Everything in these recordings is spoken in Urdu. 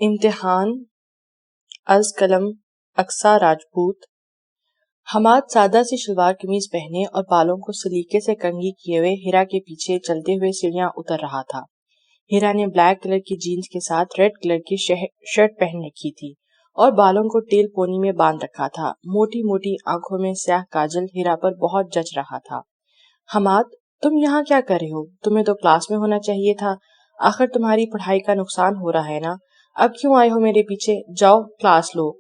امتحان از قلم اقصا راجپوت۔ حماد سادہ سی شلوار قمیض پہنے اور بالوں کو سلیقے سے کنگھی کیے ہوئے ہیرا کے پیچھے چلتے ہوئے سیڑھیاں اتر رہا تھا۔ ہیرا نے بلیک کلر کی جینز کے ساتھ ریڈ کلر کی شرٹ پہن رکھی تھی اور بالوں کو ٹیل پونی میں باندھ رکھا تھا۔ موٹی موٹی آنکھوں میں سیاہ کاجل ہیرا پر بہت جچ رہا تھا۔ حماد، تم یہاں کیا کر رہے ہو؟ تمہیں تو کلاس میں ہونا چاہیے تھا۔ آخر تمہاری پڑھائی کا نقصان ہو رہا ہے نا؟ اب کیوں آئے ہو میرے پیچھے؟ جاؤ کلاس لو۔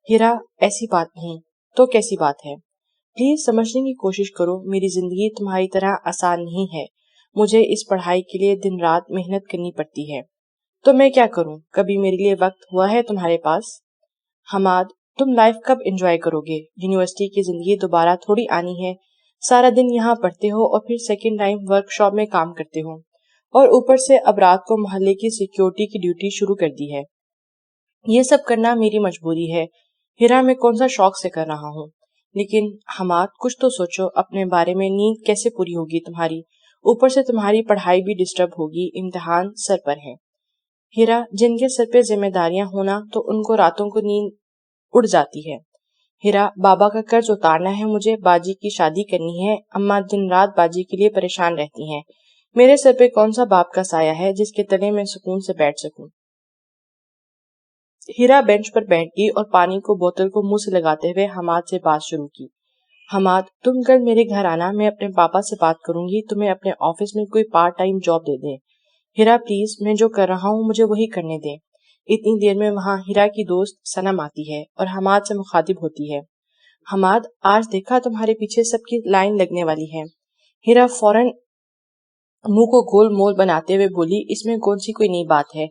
ہیرا، ایسی بات نہیں۔ تو کیسی بات ہے؟ پلیز سمجھنے کی کوشش کرو، میری زندگی تمہاری طرح آسان نہیں ہے۔ مجھے اس پڑھائی کے لیے دن رات محنت کرنی پڑتی ہے۔ تو میں کیا کروں؟ کبھی میرے لیے وقت ہوا ہے تمہارے پاس؟ حماد، تم لائف کب انجوائے کرو گے؟ یونیورسٹی کی زندگی دوبارہ تھوڑی آنی ہے۔ سارا دن یہاں پڑھتے ہو اور پھر سیکنڈ ٹائم ورک شاپ میں کام کرتے ہو، اور اوپر سے اب رات کو محلے کی سیکیورٹی کی ڈیوٹی شروع کر دی ہے۔ یہ سب کرنا میری مجبوری ہے۔ ہیرا، میں کون سا شوق سے کر رہا ہوں؟ لیکن حماد، کچھ تو سوچو اپنے بارے میں۔ نیند کیسے پوری ہوگی تمہاری؟ اوپر سے تمہاری پڑھائی بھی ڈسٹرب ہوگی، امتحان سر پر ہے۔ ہیرا، جن کے سر پہ ذمہ داریاں ہونا تو ان کو راتوں کو نیند اڑ جاتی ہے۔ ہیرا، بابا کا قرض اتارنا ہے مجھے، باجی کی شادی کرنی ہے، اماں دن رات باجی کے لیے پریشان رہتی ہیں۔ میرے سر پہ کون سا باپ کا سایہ ہے جس کے تلے میں سکون سے بیٹھ سکوں؟ ہیرا بینچ پر بیٹھ گئی اور پانی کو بوتل کو منہ سے لگاتے ہوئے حماد سے بات شروع کی۔ حماد، تم کل میرے گھر آنا، میں اپنے پاپا سے بات کروں گی، تمہیں اپنے آفس میں کوئی پارٹ ٹائم جاب دے دیں۔ ہیرا پلیز، میں جو کر رہا ہوں مجھے وہی کرنے دیں۔ اتنی دیر میں وہاں ہیرا کی دوست سنم آتی ہے اور حماد سے مخاطب ہوتی ہے۔ حماد، آج دیکھا تمہارے پیچھے سب کی لائن لگنے والی ہے۔ ہیرا فوراً منہ کو گول مول بناتے ہوئے بولی، اس میں کون سی کوئی نئی بات ہے؟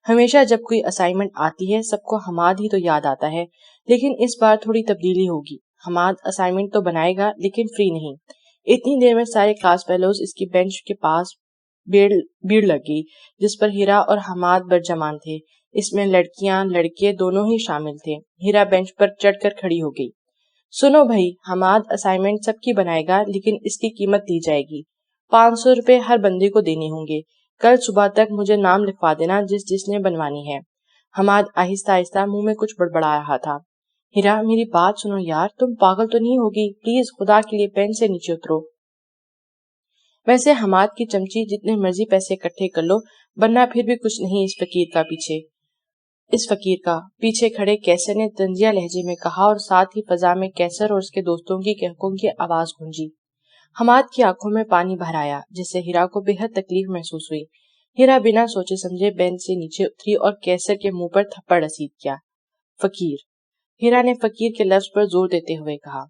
ہمیشہ جب کوئی اسائنمنٹ آتی ہے سب کو حماد ہی تو یاد آتا ہے، لیکن اس بار تھوڑی تبدیلی ہوگی۔ حماد اسائنمنٹ تو بنائے گا لیکن فری نہیں۔ اتنی دیر میں سارے کلاس فیلوز اس کی بینچ کے پاس بھیڑ لگ گئی جس پر ہیرا اور حماد برجمان تھے۔ اس میں لڑکیاں لڑکے دونوں ہی شامل تھے۔ ہیرا بینچ پر چڑھ کر کھڑی ہو گئی۔ سنو بھائی، حماد اسائنمنٹ سب کی بنائے گا لیکن اس کی قیمت دی جائے گی۔ 500 روپے ہر بندے کو دینے ہوں گے۔ کل صبح تک مجھے نام لکھوا دینا جس نے بنوانی ہے۔ حماد آہستہ آہستہ منہ میں کچھ بڑبڑا رہا تھا۔ ہیرا، میری بات سنو یار، تم پاگل تو نہیں ہوگی؟ پلیز خدا کے لیے پین سے نیچے اترو۔ ویسے حماد کی چمچی، جتنے مرضی پیسے اکٹھے کر لو، بننا پھر بھی کچھ نہیں اس فقیر کا پیچھے کھڑے کیسر نے طنزیہ لہجے میں کہا، اور ساتھ ہی فضا میں کیسر اور اس کے دوستوں کی کہکوں کی آواز گونجی۔ حماد کی آنکھوں میں پانی بھر آیا جس سے ہیرا کو بے حد تکلیف محسوس ہوئی۔ ہیرا بنا سوچے سمجھے بینچ سے نیچے اتری اور کیسر کے منہ پر تھپڑ رسید کیا۔ فقیر۔ ہیرا نے فقیر کے لفظ پر زور دیتے ہوئے کہا۔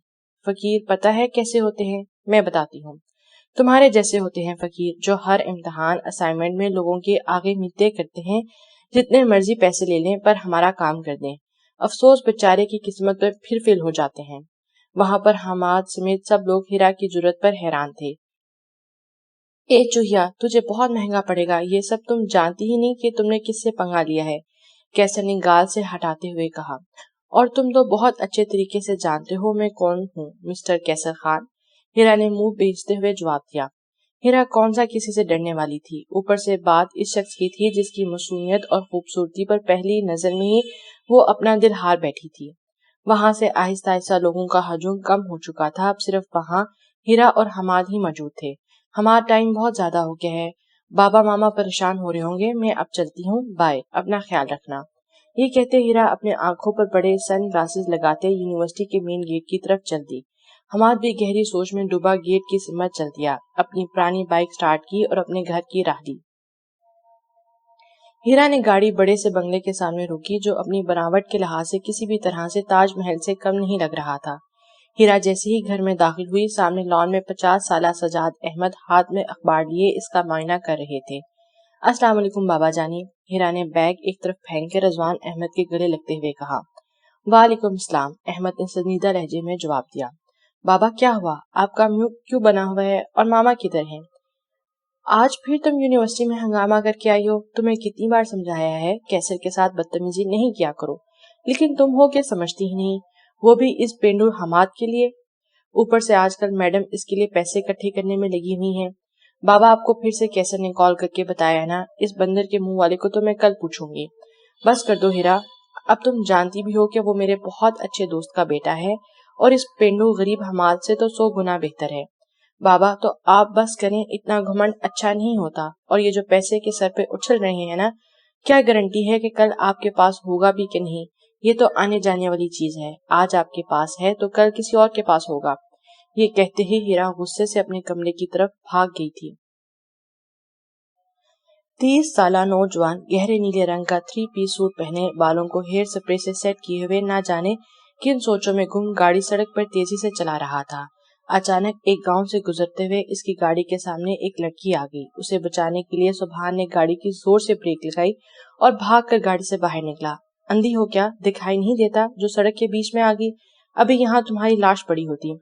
فقیر پتہ ہے کیسے ہوتے ہیں؟ میں بتاتی ہوں۔ تمہارے جیسے ہوتے ہیں فقیر، جو ہر امتحان اسائنمنٹ میں لوگوں کے آگے منتیں کرتے ہیں جتنے مرضی پیسے لے لیں پر ہمارا کام کر دیں۔ افسوس بیچارے کی قسمت پر پھر فیل ہو جاتے ہیں۔ وہاں پر حماد سمیت سب لوگ ہیرا کی جرأت پر حیران تھے۔ اے چوہیا، تجھے بہت مہنگا پڑے گا، یہ سب تم جانتی ہی نہیں کہ تم نے کس سے پنگا لیا ہے، کیسر نے گال سے ہٹاتے ہوئے کہا۔ اور تم تو بہت اچھے طریقے سے جانتے ہو میں کون ہوں مسٹر کیسر خان، ہیرا نے منہ بھیجتے ہوئے جواب دیا۔ ہیرا کون سا کسی سے ڈرنے والی تھی؟ اوپر سے بات اس شخص کی تھی جس کی معصومیت اور خوبصورتی پر پہلی نظر میں ہی وہ اپنا دل ہار بیٹھی تھی۔ وہاں سے آہستہ آہستہ لوگوں کا ہجوم کم ہو چکا تھا، اب صرف وہاں ہیرا اور حماد ہی موجود تھے۔ حماد، ٹائم بہت زیادہ ہو گیا ہے، بابا ماما پریشان ہو رہے ہوں گے، میں اب چلتی ہوں، بائے، اپنا خیال رکھنا۔ یہ کہتے ہیرا اپنے آنکھوں پر بڑے سن گلاسز لگاتے یونیورسٹی کے مین گیٹ کی طرف چل دی۔ حماد بھی گہری سوچ میں ڈوبا گیٹ کی سمت چل دیا، اپنی پرانی بائک سٹارٹ کی اور اپنے گھر کی راہ لی۔ ہیرا نے گاڑی بڑے سے بنگلے کے سامنے روکی جو اپنی بناوٹ کے لحاظ سے کسی بھی طرح سے تاج محل سے کم نہیں لگ رہا تھا۔ ہیرا جیسے ہی گھر میں داخل ہوئی، سامنے لان میں 50 سالہ سجاد احمد ہاتھ میں اخبار لیے اس کا معائنہ کر رہے تھے۔ السلام علیکم بابا جانی، ہیرا نے بیگ ایک طرف پھینک کے رضوان احمد کے گلے لگتے ہوئے کہا۔ وعلیکم السلام، احمد نے سنجیدہ لہجے میں جواب دیا۔ بابا کیا ہوا؟ آپ کا منہ کیوں بنا ہوا ہے اور ماما کدھر ہیں؟ آج پھر تم یونیورسٹی میں ہنگامہ کر کے آئی ہو، تمہیں کتنی بار سمجھایا ہے کیسر کے ساتھ بدتمیزی نہیں کیا کرو، لیکن تم ہو کہ سمجھتی ہی نہیں، وہ بھی اس پینڈو حماد کے لیے۔ اوپر سے آج کل میڈم اس کے لیے پیسے اکٹھے کرنے میں لگی ہوئی ہیں۔ بابا آپ کو پھر سے کیسر نے کال کر کے بتایا نا، اس بندر کے منہ والے کو تو میں کل پوچھوں گی۔ بس کر دو ہیرا، اب تم جانتی بھی ہو کہ وہ میرے بہت اچھے دوست کا بیٹا ہے اور اس پینڈو غریب حماد سے تو 100 گنا بہتر ہے۔ بابا تو آپ بس کریں، اتنا گھمنڈ اچھا نہیں ہوتا، اور یہ جو پیسے کے سر پہ اچھل رہے ہیں نا، کیا گارنٹی ہے کہ کل آپ کے پاس ہوگا بھی کہ نہیں؟ یہ تو آنے جانے والی چیز ہے، آج آپ کے پاس ہے تو کل کسی اور کے پاس ہوگا۔ یہ کہتے ہی ہیرا غصے سے اپنے کمرے کی طرف بھاگ گئی تھی۔ 30 سالہ نوجوان گہرے نیلے رنگ کا 3 پیس سوٹ پہنے، بالوں کو ہیئر سپرے سے سیٹ کیے ہوئے نہ جانے کن سوچوں میں گم گاڑی سڑک پر تیزی سے چلا رہا تھا۔ اچانک ایک گاؤں سے گزرتے ہوئے اس کی گاڑی کے سامنے ایک لڑکی آ گئی۔ اسے بچانے کے لیے سبحان نے گاڑی کی زور سے بریک لگائی اور بھاگ کر گاڑی سے باہر نکلا۔ اندھی ہو کیا، دکھائی نہیں دیتا جو سڑک کے بیچ میں آ گئی؟ ابھی یہاں تمہاری لاش پڑی ہوتی۔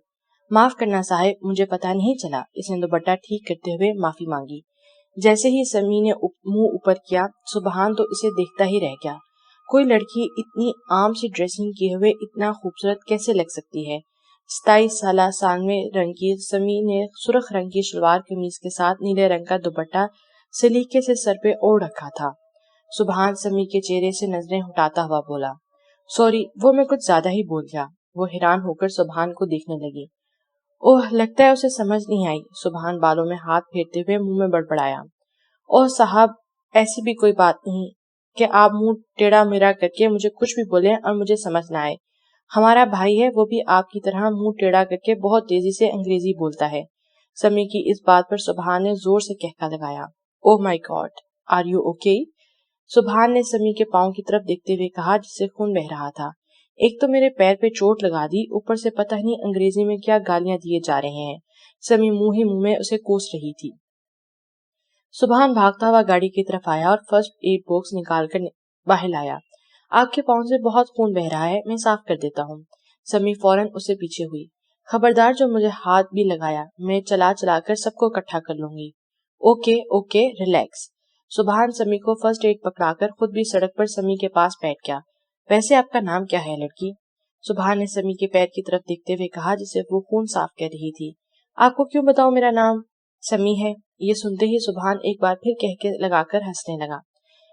معاف کرنا صاحب، مجھے پتا نہیں چلا۔ اس نے دوپٹہ ٹھیک کرتے ہوئے معافی مانگی۔ جیسے ہی سمی نے منہ اوپر کیا، سبحان تو اسے دیکھتا ہی رہ گیا۔ کوئی لڑکی اتنی عام سی ڈریسنگ کیے ہوئے اتنا خوبصورت کیسے لگ سکتی ہے؟ 27 سالہ سانوے رنگ کی سمی نے سرخ رنگ کی شلوار قمیض کے ساتھ نیلے رنگ کا دوپٹہ سلیقے سے سر پہ اوڑھ رکھا تھا۔ سبحان سمی کے چہرے سے نظریں ہٹاتا ہوا بولا، سوری، وہ میں کچھ زیادہ ہی بول گیا۔ وہ حیران ہو کر سبحان کو دیکھنے لگی۔ اوہ، لگتا ہے اسے سمجھ نہیں آئی۔ سبحان بالوں میں ہاتھ پھیرتے ہوئے منہ میں بڑبڑایا، اوہ صاحب، ایسی بھی کوئی بات نہیں کہ آپ منہ ٹیڑھا میرا کر کے مجھے کچھ بھی بولیں اور مجھے سمجھ نہ آئے۔ ہمارا بھائی ہے، وہ بھی آپ کی طرح منہ ٹیڑھا کر کے بہت تیزی سے انگریزی بولتا ہے۔ سمی کی اس بات پر سبحان نے زور سے کہکا لگایا۔ اوہ مائی گاڈ، آر یو اوکے؟ سبحان نے سمی کے پاؤں کی طرف دیکھتے ہوئے کہا جس سے خون بہہ رہا تھا۔ ایک تو میرے پیر پہ چوٹ لگا دی، اوپر سے پتہ نہیں انگریزی میں کیا گالیاں دیے جا رہے ہیں۔ سمی منہ ہی منہ میں اسے کوس رہی تھی۔ سبحان بھاگتا ہوا گاڑی کی طرف آیا اور فرسٹ ایڈ باکس نکال کر باہر لایا۔ آپ کے پاؤں سے بہت خون بہ رہا ہے، میں صاف کر دیتا ہوں۔ سمی فوراً اسے پیچھے ہوئی۔ خبردار جو مجھے ہاتھ بھی لگایا، میں چلا چلا کر سب کو اکٹھا کر لوں گی۔ Okay okay, relax. سبحان سمی کو فرسٹ ایڈ پکڑا کر خود بھی سڑک پر سمی کے پاس بیٹھ گیا۔ ویسے آپ کا نام کیا ہے لڑکی؟ سبحان نے سمی کے پیر کی طرف دیکھتے ہوئے کہا جسے وہ خون صاف کر رہی تھی۔ آپ کو کیوں بتاؤں میرا نام؟ سمی ہے۔ یہ سنتے ہی سبحان ایک بار پھر کہکے لگا کر ہنسنے لگا۔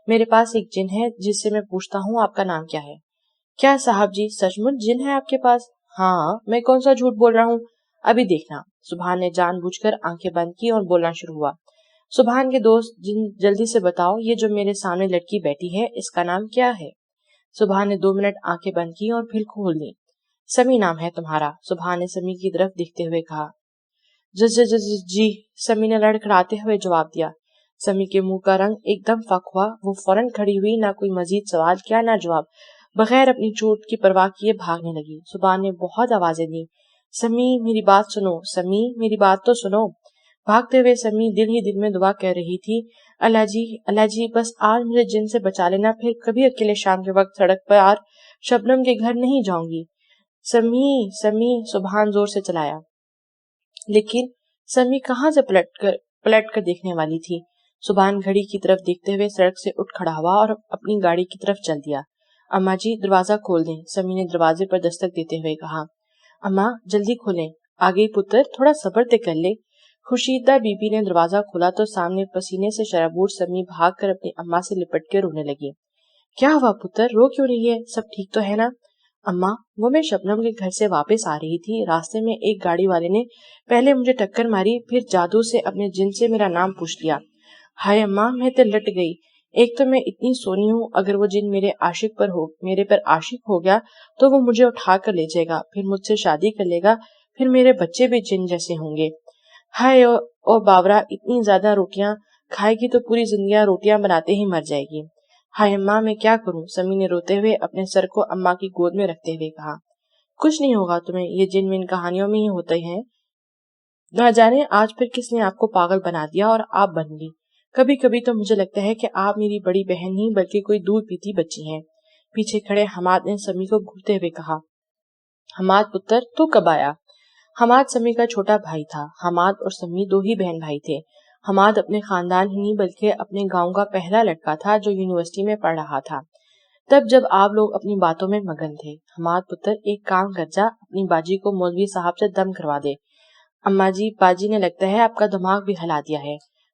میرے پاس ایک جن ہے جس سے میں پوچھتا ہوں آپ کا نام کیا ہے۔ کیا صاحب جی، سچ مچ جن ہے آپ کے پاس؟ ہاں، میں کون سا جھوٹ بول رہا ہوں، ابھی دیکھنا۔ سبحان نے جان بوجھ کر آنکھیں بند کی اور بولنا شروع ہوا۔ سبحان کے دوست جن، جلدی سے بتاؤ، یہ جو میرے سامنے لڑکی بیٹھی ہے اس کا نام کیا ہے؟ سبحان نے 2 منٹ آنکھیں بند کی اور پھر کھول لی۔ سمی نام ہے تمہارا؟ سبحان نے سمی کی طرف دیکھتے ہوئے کہا۔ جی، سمی نے لڑکھڑاتے ہوئے جواب دیا۔ سمی کے منہ کا رنگ ایک دم فک ہوا۔ وہ فوراً کھڑی ہوئی، نہ کوئی مزید سوال کیا نہ جواب، بغیر اپنی چوٹ کی پرواہ کیے بھاگنے لگی۔ سبحان نے بہت آوازیں دی، سمی میری بات سنو، سمی میری بات تو سنو۔ بھاگتے ہوئے سمی دل ہی دل میں دعا کر رہی تھی، اللہ جی بس آج مجھے جن سے بچا لینا، پھر کبھی اکیلے شام کے وقت سڑک پر شبنم کے گھر نہیں جاؤں گی۔ سمی، سبحان زور سے چلایا، لیکن سمی کہاں سے پلٹ کر دیکھنے والی تھی۔ سبحان گھڑی کی طرف دیکھتے ہوئے سڑک سے اٹھ کھڑا ہوا اور اپنی گاڑی کی طرف چل دیا۔ اماں جی، دروازہ کھول دیں، سمی نے دروازے پر دستک دیتے ہوئے کہا۔ اماں جلدی کھولیں، آگے پتر، تھوڑا صبر تے کر لے۔ خورشیدہ بی بی نے دروازہ کھولا تو سامنے پسینے سے شرابور سمی بھاگ کر اپنی اماں سے لپٹ کے رونے لگی۔ کیا ہوا پتر، رو کیوں رہی ہے؟ سب ٹھیک تو ہے نا؟ اماں، وہ میں شبنم کے گھر سے واپس آ رہی تھی، راستے میں ایک گاڑی والے نے پہلے مجھے ٹکر ماری، پھر جادو سے اپنے جن سے میرا نام پوچھ لیا۔ ہائے اماں، میں تے لٹ گئی۔ ایک تو میں اتنی سونی ہوں، اگر وہ جن میرے پر عاشق ہو گیا تو وہ مجھے اٹھا کر لے جائے گا، پھر مجھ سے شادی کر لے گا، پھر میرے بچے بھی جن جیسے ہوں گے۔ ہائے او باورا، اتنی زیادہ روٹیاں کھائے گی تو پوری زندگیاں روٹیاں بناتے ہی مر جائے گی۔ ہائے اماں، میں کیا کروں؟ سمی نے روتے ہوئے اپنے سر کو اماں کی گود میں رکھتے ہوئے کہا۔ کچھ نہیں ہوگا تمہیں، یہ جن ون کہانیوں میں ہی ہوتے ہیں، نہ جانے آج پھر کس نے آپ کو پاگل بنا دیا اور آپ بن گئی۔ کبھی کبھی تو مجھے لگتا ہے کہ آپ میری بڑی بہن نہیں بلکہ کوئی دودھ پیتی بچی ہیں۔ پیچھے کھڑے حماد نے سمی کو گھورتے ہوئے کہا۔ حماد پتر، تو کب آیا؟ حماد سمی کا چھوٹا بھائی تھا۔ حماد اور سمی 2 ہی بہن بھائی تھے۔ حماد اپنے خاندان ہی نہیں بلکہ اپنے گاؤں کا پہلا لڑکا تھا جو یونیورسٹی میں پڑھ رہا تھا تب جب آپ لوگ اپنی باتوں میں مگن تھے۔ حماد پتر، ایک کام کر جا، اپنی باجی کو مولوی صاحب سے دم کروا دے۔ اماں جی، باجی نے لگتا ہے آپ کا دماغ بھی ہلا دیا ہے۔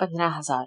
15,000।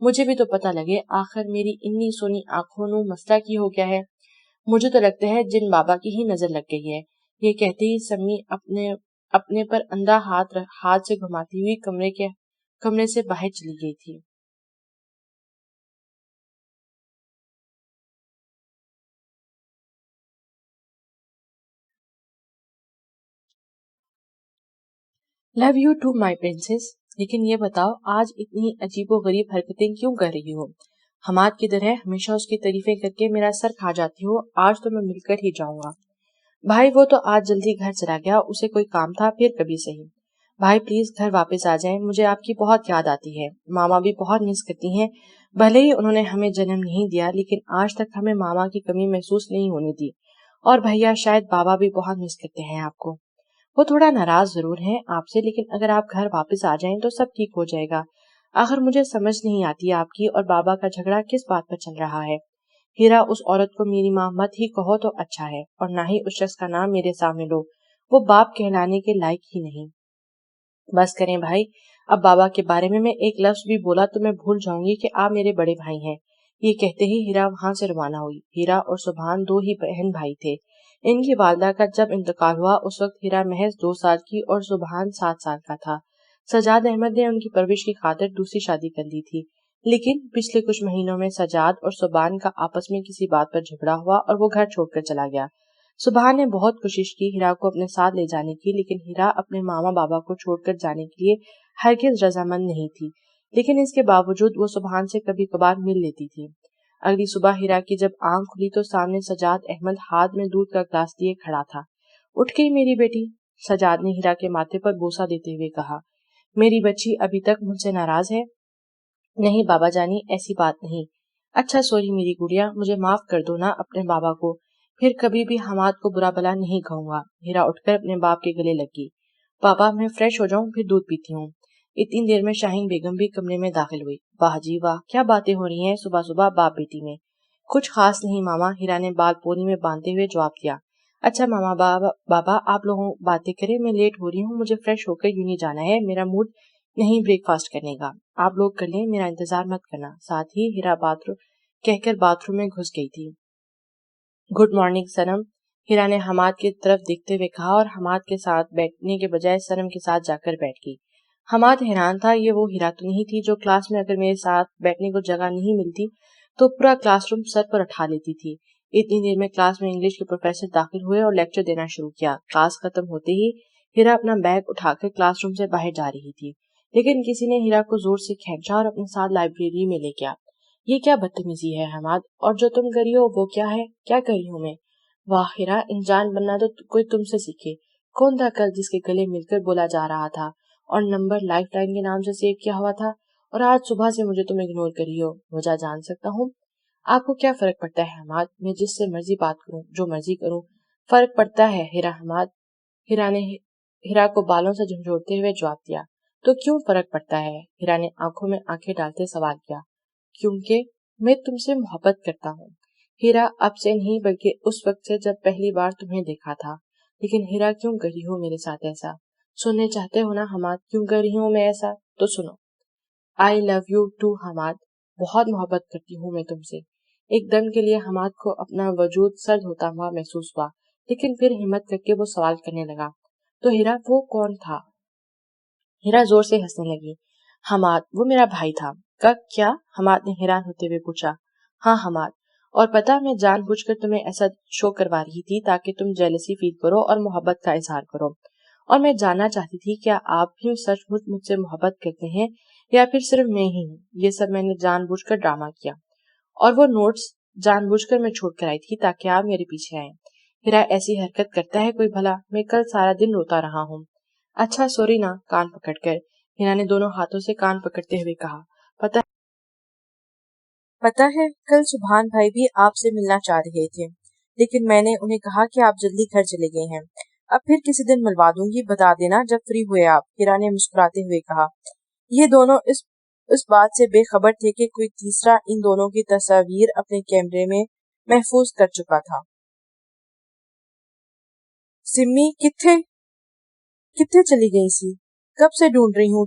مجھے بھی تو پتہ لگے آخر میری انی سونی آنکھوں نو مسئلہ کی ہو گیا ہے۔ مجھے تو لگتا ہے جن بابا کی ہی نظر لگ گئی ہے۔ یہ کہتے ہی سمی اپنے پر اندھا ہاتھ سے گھماتی ہوئی کمرے سے باہر چلی گئی تھی۔ Love you to my princess, لیکن یہ بتاؤ آج اتنی عجیب و غریب حرکتیں کیوں کر رہی ہو؟ حماد کی طرح ہمیشہ اس کی تعریفیں کر کے میرا سر کھا جاتی ہو، آج تو میں مل کر ہی جاؤں گا۔ بھائی وہ تو آج جلدی گھر چلا گیا، اسے کوئی کام تھا، پھر کبھی صحیح۔ بھائی پلیز گھر واپس آ جائیں، مجھے آپ کی بہت یاد آتی ہے۔ ماما بھی بہت مس کرتی ہیں، بھلے ہی انہوں نے ہمیں جنم نہیں دیا لیکن آج تک ہمیں ماما کی کمی محسوس نہیں ہونے دی، اور بھیا شاید بابا بھی بہت مس کرتے ہیں آپ کو۔ وہ تھوڑا ناراض ضرور ہیں آپ سے، لیکن اگر آپ گھر واپس آ جائیں تو سب ٹھیک ہو جائے گا۔ آخر مجھے سمجھ نہیں آتی آپ کی اور بابا کا جھگڑا کس بات پر چل رہا ہے۔ ہیرا اس عورت کو میری ماں مت ہی کہو تو اچھا ہے، اور نہ ہی اس شخص کا نام میرے سامنے لو، وہ باپ کہلانے کے لائق ہی نہیں۔ بس کریں بھائی، اب بابا کے بارے میں ایک لفظ بھی بولا تو میں بھول جاؤں گی کہ آپ میرے بڑے بھائی ہیں۔ یہ کہتے ہی ہیرا وہاں سے روانہ ہوئی۔ ہیرا اور سبحان دو ہی بہن بھائی تھے۔ ان کی والدہ کا جب انتقال ہوا اس وقت ہیرا محض 2 سال کی اور سبحان 7 سال کا تھا۔ سجاد احمد نے ان کی پرورش کی خاطر دوسری شادی کر لی تھی، لیکن پچھلے کچھ مہینوں میں سجاد اور سبحان کا آپس میں کسی بات پر جھگڑا ہوا اور وہ گھر چھوڑ کر چلا گیا۔ سبحان نے بہت کوشش کی ہیرا کو اپنے ساتھ لے جانے کی، لیکن ہیرا اپنے ماما بابا کو چھوڑ کر جانے کے لیے ہرگز رضامند نہیں تھی، لیکن اس کے باوجود وہ سبحان سے کبھی کبھار مل لیتی تھی۔ اگلی صبح ہیرا کی جب آنکھ کھلی تو سامنے سجاد احمد ہاتھ میں دودھ کا گلاس لیے کھڑا تھا۔ اٹھ گئی میری بیٹی، سجاد نے ہیرا کے ماتھے پر بوسہ دیتے ہوئے کہا۔ میری بچی ابھی تک مجھ سے ناراض ہے؟ نہیں بابا جانی، ایسی بات نہیں۔ اچھا سوری میری گڑیا، مجھے معاف کر دو نا اپنے بابا کو، پھر کبھی بھی حماد کو برا بلا نہیں کہوں گا۔ ہیرا اٹھ کر اپنے باپ کے گلے لگ گئی۔ پاپا میں فریش ہو جاؤں پھر دودھ پیتی ہوں۔ اتنی دیر میں شاہین بیگم بھی کمرے میں داخل ہوئی۔ واہ جی واہ، کیا باتیں ہو رہی ہیں صبح صبح باپ بیٹی میں؟ کچھ خاص نہیں ماما، ہیرا نے بال پونی میں باندھتے ہوئے جواب دیا۔ اچھا ماما بابا آپ لوگوں باتیں کریں، میں لیٹ ہو رہی ہوں، مجھے فریش ہو کر یوں نہیں جانا ہے، میرا موڈ نہیں بریک فاسٹ کرنے کا۔ آپ لوگ کر لیں، میرا انتظار مت کرنا۔ ساتھ ہی ہیرا کہہ کر باتھ روم میں گھس گئی تھی۔ گڈ مارننگ سنم، ہیرا نے حماد کی طرف دیکھتے ہوئے کہا اور حماد کے ساتھ بیٹھنے کے بجائے سنم کے ساتھ جا کر بیٹھ گئی۔ حماد حیران تھا، یہ وہ ہیرا تو نہیں تھی جو کلاس میں اگر میرے ساتھ بیٹھنے کو جگہ نہیں ملتی تو پورا کلاس روم سر پر اٹھا لیتی تھی۔ اتنی دیر میں کلاس میں انگلش کے پروفیسر داخل ہوئے اور لیکچر دینا شروع کیا۔ کلاس ختم ہوتے ہی ہیرا اپنا بیگ اٹھا کر کلاس روم سے باہر جا رہی تھی، لیکن کسی نے ہیرا کو زور سے کھینچا اور اپنے ساتھ لائبریری میں لے گیا۔ یہ کیا بدتمیزی ہے حماد، اور جو تم کری ہو وہ کیا ہے؟ کیا کری ہوں میں؟ واہ ہیرا، انجان بننا تو کوئی تم سے سیکھے۔ کون تھا کل جس کے گلے مل کر بولا جا رہا تھا اور نمبر لائف لائن کے نام سے سیو کیا ہوا تھا، اور آج صبح سے مجھے تم اگنور کری ہو؟ وجہ جان سکتا ہوں؟ آپ کو کیا فرق پڑتا ہے حماد، میں جس سے مرضی بات کروں، جو مرضی کروں، فرق پڑتا ہے ہیرا حماد۔ ہیرا نے ہیرا کو بالوں سے جھنجھوڑتے ہوئے جواب دیا۔ تو کیوں فرق پڑتا ہے؟ ہیرا نے آنکھوں میں آنکھیں ڈالتے سوال کیا۔ کیونکہ میں تم سے محبت کرتا ہوں ہیرا، اب سے نہیں بلکہ اس وقت سے جب پہلی بار تمہیں دیکھا تھا۔ لیکن ہیرا کیوں کر رہی ہو میرے ساتھ ایسا؟ سننے چاہتے ہو نا حماد، کیوں کر رہی ہوں میں ایسا؟ تو سنو۔ آئی لو یو ٹو حماد، بہت محبت کرتی ہوں میں تم سے۔ ایک دم کے لیے حماد کو اپنا وجود سرد ہوتا ہوا محسوس ہوا، لیکن پھر ہمت کر کے وہ سوال کرنے لگا۔ تو ہیرا وہ کون تھا؟ ہیرا زور سے ہنسنے لگی۔ حماد، وہ میرا بھائی تھا۔ کیا؟ حماد نے حیران ہوتے ہوئے پوچھا۔ ہاں حماد، اور پتا میں جان بوجھ کر تمہیں ایسا شو کروا رہی تھی تاکہ تم جیلسی فیل کرو اور محبت کا اظہار کرو، اور میں جاننا چاہتی تھی کیا آپ بھی سچ مجھ سے محبت کرتے ہیں یا پھر صرف میں ہی ہوں؟ یہ سب میں نے جان بوجھ کر ڈرامہ کیا، اور وہ نوٹس جان بوجھ کر میں چھوڑ کر آئی تھی تاکہ آپ میرے پیچھے آئیں۔ ہیرا ایسی حرکت کرتا ہے کوئی بھلا؟ میں کل سارا دن روتا رہا ہوں۔ اچھا سوری نا، کان پکڑ کر ہیرا نے دونوں ہاتھوں سے کان پکڑتے ہوئے کہا۔ پتا ہے کل سبحان بھائی بھی آپ سے ملنا چاہ رہے تھے، لیکن میں نے انہیں کہا کہ آپ جلدی گھر چلے گئے ہیں۔ اب پھر کسی دن ملوا دوں گی، بتا دینا جب فری ہوئے آپ، ہیرا نے مسکراتے ہوئے کہا۔ یہ دونوں اس بات سے بے خبر تھے کہ کوئی تیسرا ان دونوں کی تصاویر اپنے کیمرے میں محفوظ کر چکا تھا۔ سمی کتنے چلی گئی سی؟ کب سے ڈھونڈ رہی ہوں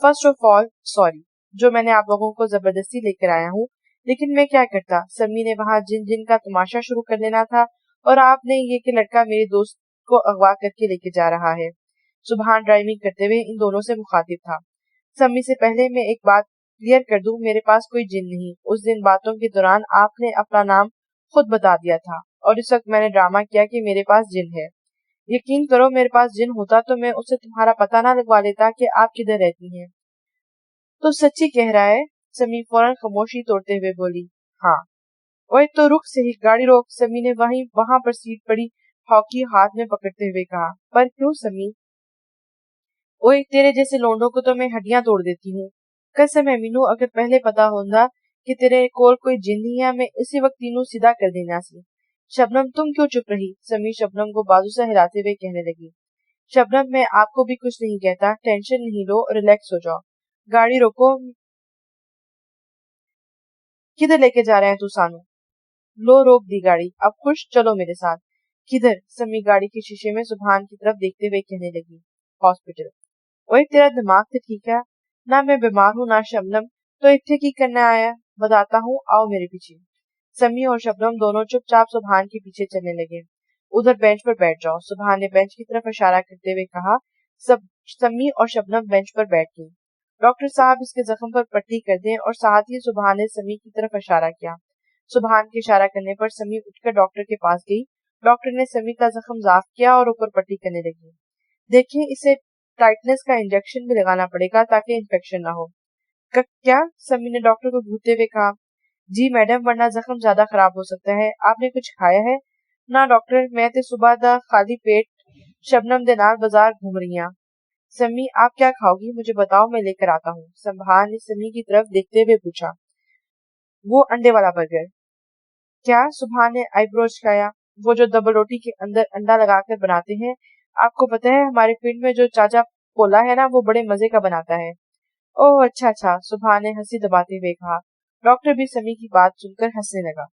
فرسٹ آف آل سوری جو میں نے آپ لوگوں کو زبردستی لے کر آیا ہوں، لیکن میں کیا کرتا، سمی نے وہاں جن جن کا تماشا شروع کر لینا تھا، اور آپ نے یہ کہ لڑکا میرے دوست کو اغوا کر کے لے کے جا رہا ہے۔ سبحان ڈرائیونگ کرتے ہوئے ان دونوں سے مخاطب تھا۔ سمی سے پہلے میں ایک بات کلیئر کر دوں، میرے پاس کوئی جن نہیں۔ اس دن باتوں کے دوران آپ نے اپنا نام خود بتا دیا تھا، اور اس وقت میں نے ڈرامہ کیا کہ میرے پاس جن ہے۔ یقین کرو میرے پاس جن ہوتا تو میں اسے تمہارا پتہ نہ لگوا لیتا کہ آپ کدھر رہتی ہیں۔ تو سچی کہہ رہا ہے؟ سمی فوراً خاموشی توڑتے ہوئے بولی۔ ہاں۔ اوے تو رک صحیح، گاڑی روک، سمی نے وہاں پر سیٹ پڑی ہاکی ہاتھ میں پکڑتے ہوئے کہا۔ پر کیوں سمی؟ اوے تیرے جیسے لونڈوں کو تو میں ہڈیاں توڑ دیتی ہوں۔ قسم ہے مینو، اگر پہلے پتا ہوتا کہ تیرے کول کوئی جن نہیں ہے، میں اسی وقت تینوں سیدھا کر دینا سی۔ شبنم تم کیوں چپ رہی؟ سمی شبنم کو بازو سے ہلاتے ہوئے کہنے لگی۔ شبنم میں آپ کو بھی کچھ نہیں کہتا، ٹینشن نہیں لو، ریلیکس ہو جاؤ۔ گاڑی روکو، کدھر لے کے جا رہے ہیں تو سانو؟ لو روک دی گاڑی، اب خوش، چلو میرے ساتھ۔ کدھر؟ سمی گاڑی کے شیشے میں سبحان کی طرف دیکھتے ہوئے کہنے لگی۔ ہاسپٹل۔ اوے تیرا دماغ تو ٹھیک ہے؟ نہ میں بیمار ہوں نہ شبنم، تو اتنے کی کرنا آیا؟ بتاتا ہوں، آؤ میرے پیچھے۔ سمی اور شبنم دونوں چپ چاپ سبحان کے پیچھے چلنے لگے۔ ادھر بینچ پر بیٹھ جاؤ، سبحان نے بینچ کی طرف اشارہ کرتے ہوئے کہا۔ سمی اور شبنم بینچ پر بیٹھ گئی۔ ڈاکٹر صاحب اس کے زخم پر پٹی کر دیں، اور ساتھ ہی سبحان نے سمی کی طرف اشارہ کیا۔ سبحان کے اشارہ کرنے پر سمی اٹھ کر ڈاکٹر کے پاس گئی۔ ڈاکٹر نے سمی کا زخم صاف کیا اور اوپر پٹی کرنے لگی۔ دیکھیں اسے ٹائٹنس کا انجیکشن بھی لگانا پڑے گا تاکہ انفیکشن نہ ہو۔ کیا؟ سمی نے ڈاکٹر کو گھورتے ہوئے کہا۔ جی میڈم، ورنہ زخم زیادہ خراب ہو سکتا ہے۔ آپ نے کچھ کھایا ہے؟ نہ ڈاکٹر، میں تے صبح دا خالی پیٹ شبنم دے نال بازار گھوم رہی ہاں۔ سمی آپ کیا کھاؤ گی؟ مجھے بتاؤ، میں لے کر آتا ہوں۔ سبحان نے سمی کی طرف دیکھتے ہوئے پوچھا۔ وہ انڈے والا برگر۔ کیا؟ سبحان نے آئی برو اچکایا۔ وہ جو ڈبل روٹی کے اندر انڈا لگا کر بناتے ہیں، آپ کو پتہ ہے ہمارے پنڈ میں جو چاچا پولا ہے نا، وہ بڑے مزے کا بناتا ہے۔ اوہ اچھا اچھا، سبحان نے ہنسی دباتے ہوئے کہا۔ ڈاکٹر بھی سمی کی بات سن کر ہنسنے لگا۔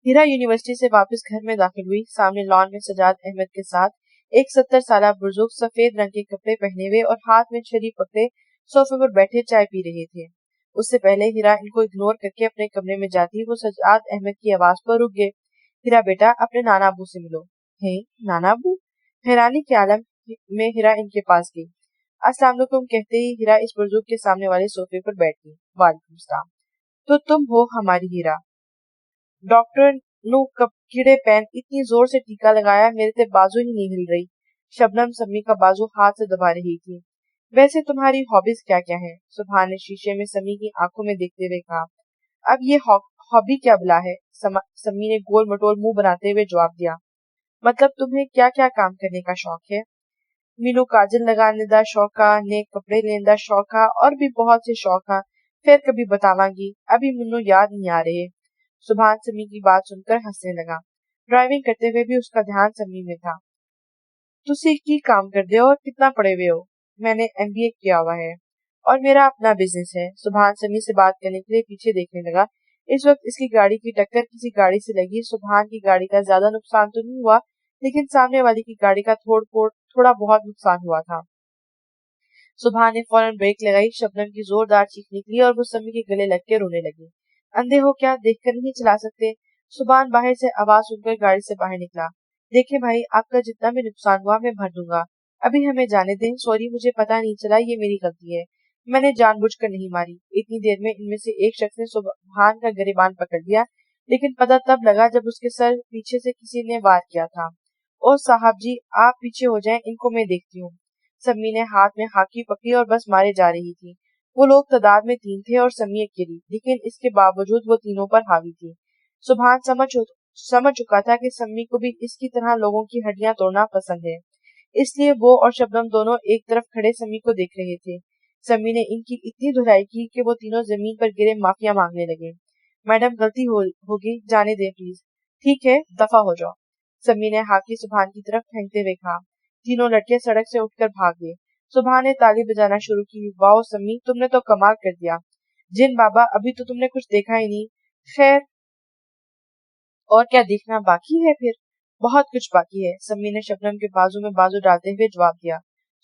ہیرا یونیورسٹی سے واپس گھر میں داخل ہوئی۔ سامنے لان میں سجاد احمد کے ساتھ ایک 70 سالہ بزرگ سفید رنگ کے کپڑے پہنے ہوئے اور ہاتھ میں چھری پکڑے صوفے پر بیٹھے چائے پی رہے تھے۔ اس سے پہلے ہیرا ان کو اگنور کر کے اپنے کمرے میں جاتی، وہ سجاد احمد کی آواز پر رک گئے۔ ہیرا بیٹا، اپنے نانا ابو سے ملو۔ ہیں؟ نانا ابو؟ حیرانی کے عالم میں ہیرا ان کے پاس گئی۔ السلام علیکم کہتے ہی ہیرا اس بزرگ کے سامنے والے صوفے پر بیٹھ گئی۔ وعلیکم السلام۔ تو تم ہو ہماری ہیرا؟ ڈاکٹر نو کیڑے پین اتنی زور سے ٹیکا لگایا، میرے تے بازو ہی نہیں ہل رہی۔ شبنم سمی کا بازو ہاتھ سے دبا رہی تھی۔ ویسے تمہاری ہابیز کیا کیا ہیں؟ سبحان نے شیشے میں سمی کی آنکھوں میں دیکھتے ہوئے کہا۔ اب یہ ہابی کیا بلا ہے؟ سمی نے گول مٹول منہ بناتے ہوئے جواب دیا۔ مطلب تمہیں کیا کیا کام کرنے کا شوق ہے؟ مینو کاجل لگانے دا شوق ہے، نیک کپڑے لینے دا شوق ہے، اور بھی بہت سے شوق ہیں، پھر کبھی بتاواں گی، ابھی مینو یاد نہیں آ رہے۔ سبحان سمی کی بات سن کر ہنسنے لگا۔ ڈرائیونگ کرتے ہوئے بھی اس کا دھیان سمی میں تھا۔ تسی کی کام کردے ہو اور کتنا پڑھے ہوئے ہو؟ میں نے MBA کیا ہوا ہے اور میرا اپنا بزنس ہے۔ سبحان سمی سے بات کرنے کے لیے پیچھے دیکھنے لگا۔ اس وقت اس کی گاڑی کی ٹکر کسی گاڑی سے لگی۔ سبحان کی گاڑی کا زیادہ نقصان تو نہیں ہوا، لیکن سامنے والی کی گاڑی کا تھوڑا بہت نقصان ہوا تھا۔ سبحان نے فوراً بریک لگائی۔ شبنم کی زوردار چیخ نکلی اور وہ سمی کے گلے لگ کے رونے لگی۔ اندھے ہو کیا؟ دیکھ کر نہیں چلا سکتے؟ سبحان باہر سے آواز سن کر گاڑی سے باہر نکلا۔ دیکھیں بھائی، آپ کا جتنا بھی نقصان ہوا میں بھر دوں گا، ابھی ہمیں جانے دیں۔ سوری، مجھے پتا نہیں چلا، یہ میری غلطی ہے، میں نے جان بوجھ کر نہیں ماری۔ اتنی دیر میں ان میں سے ایک شخص نے سبحان کا گریبان پکڑ لیا، لیکن پتہ تب لگا جب اس کے سر پیچھے سے کسی نے وار کیا تھا۔ او صاحب جی، آپ پیچھے ہو جائیں، ان کو میں دیکھتی ہوں۔ سمی نے ہاتھ میں ہاکی پکڑی اور بس مارے جا رہی تھی۔ وہ لوگ تعداد میں 3 تھے اور سمی اکیلی، لیکن اس کے باوجود وہ تینوں پر حاوی تھی۔ سبحان سمجھ چکا تھا کہ سمی کو بھی اس کی طرح لوگوں کی ہڈیاں توڑنا پسند ہے، اس لیے وہ اور شبنم دونوں ایک طرف کھڑے سمی کو دیکھ رہے تھے۔ سمی نے ان کی اتنی دھلائی کی کہ وہ تینوں زمین پر گرے معافیا مانگنے لگے۔ میڈم غلطی ہوگی، جانے دیں پلیز۔ ٹھیک ہے، دفع ہو جاؤ، سمی نے ہاکی سبحان کی طرف پھینکتے ہوئے کہا۔ تینوں لڑکے سڑک سے اٹھ کر بھاگ گئے۔ سبحان نے تالی بجانا شروع کی۔ واؤ سمی، تم نے تو کمال کر دیا۔ جن بابا، ابھی تو تم نے کچھ دیکھا ہی نہیں۔ خیر، اور کیا دیکھنا باقی ہے؟ پھر بہت کچھ باقی ہے، سمی نے شبنم کے بازو میں بازو ڈالتے ہوئے جواب دیا۔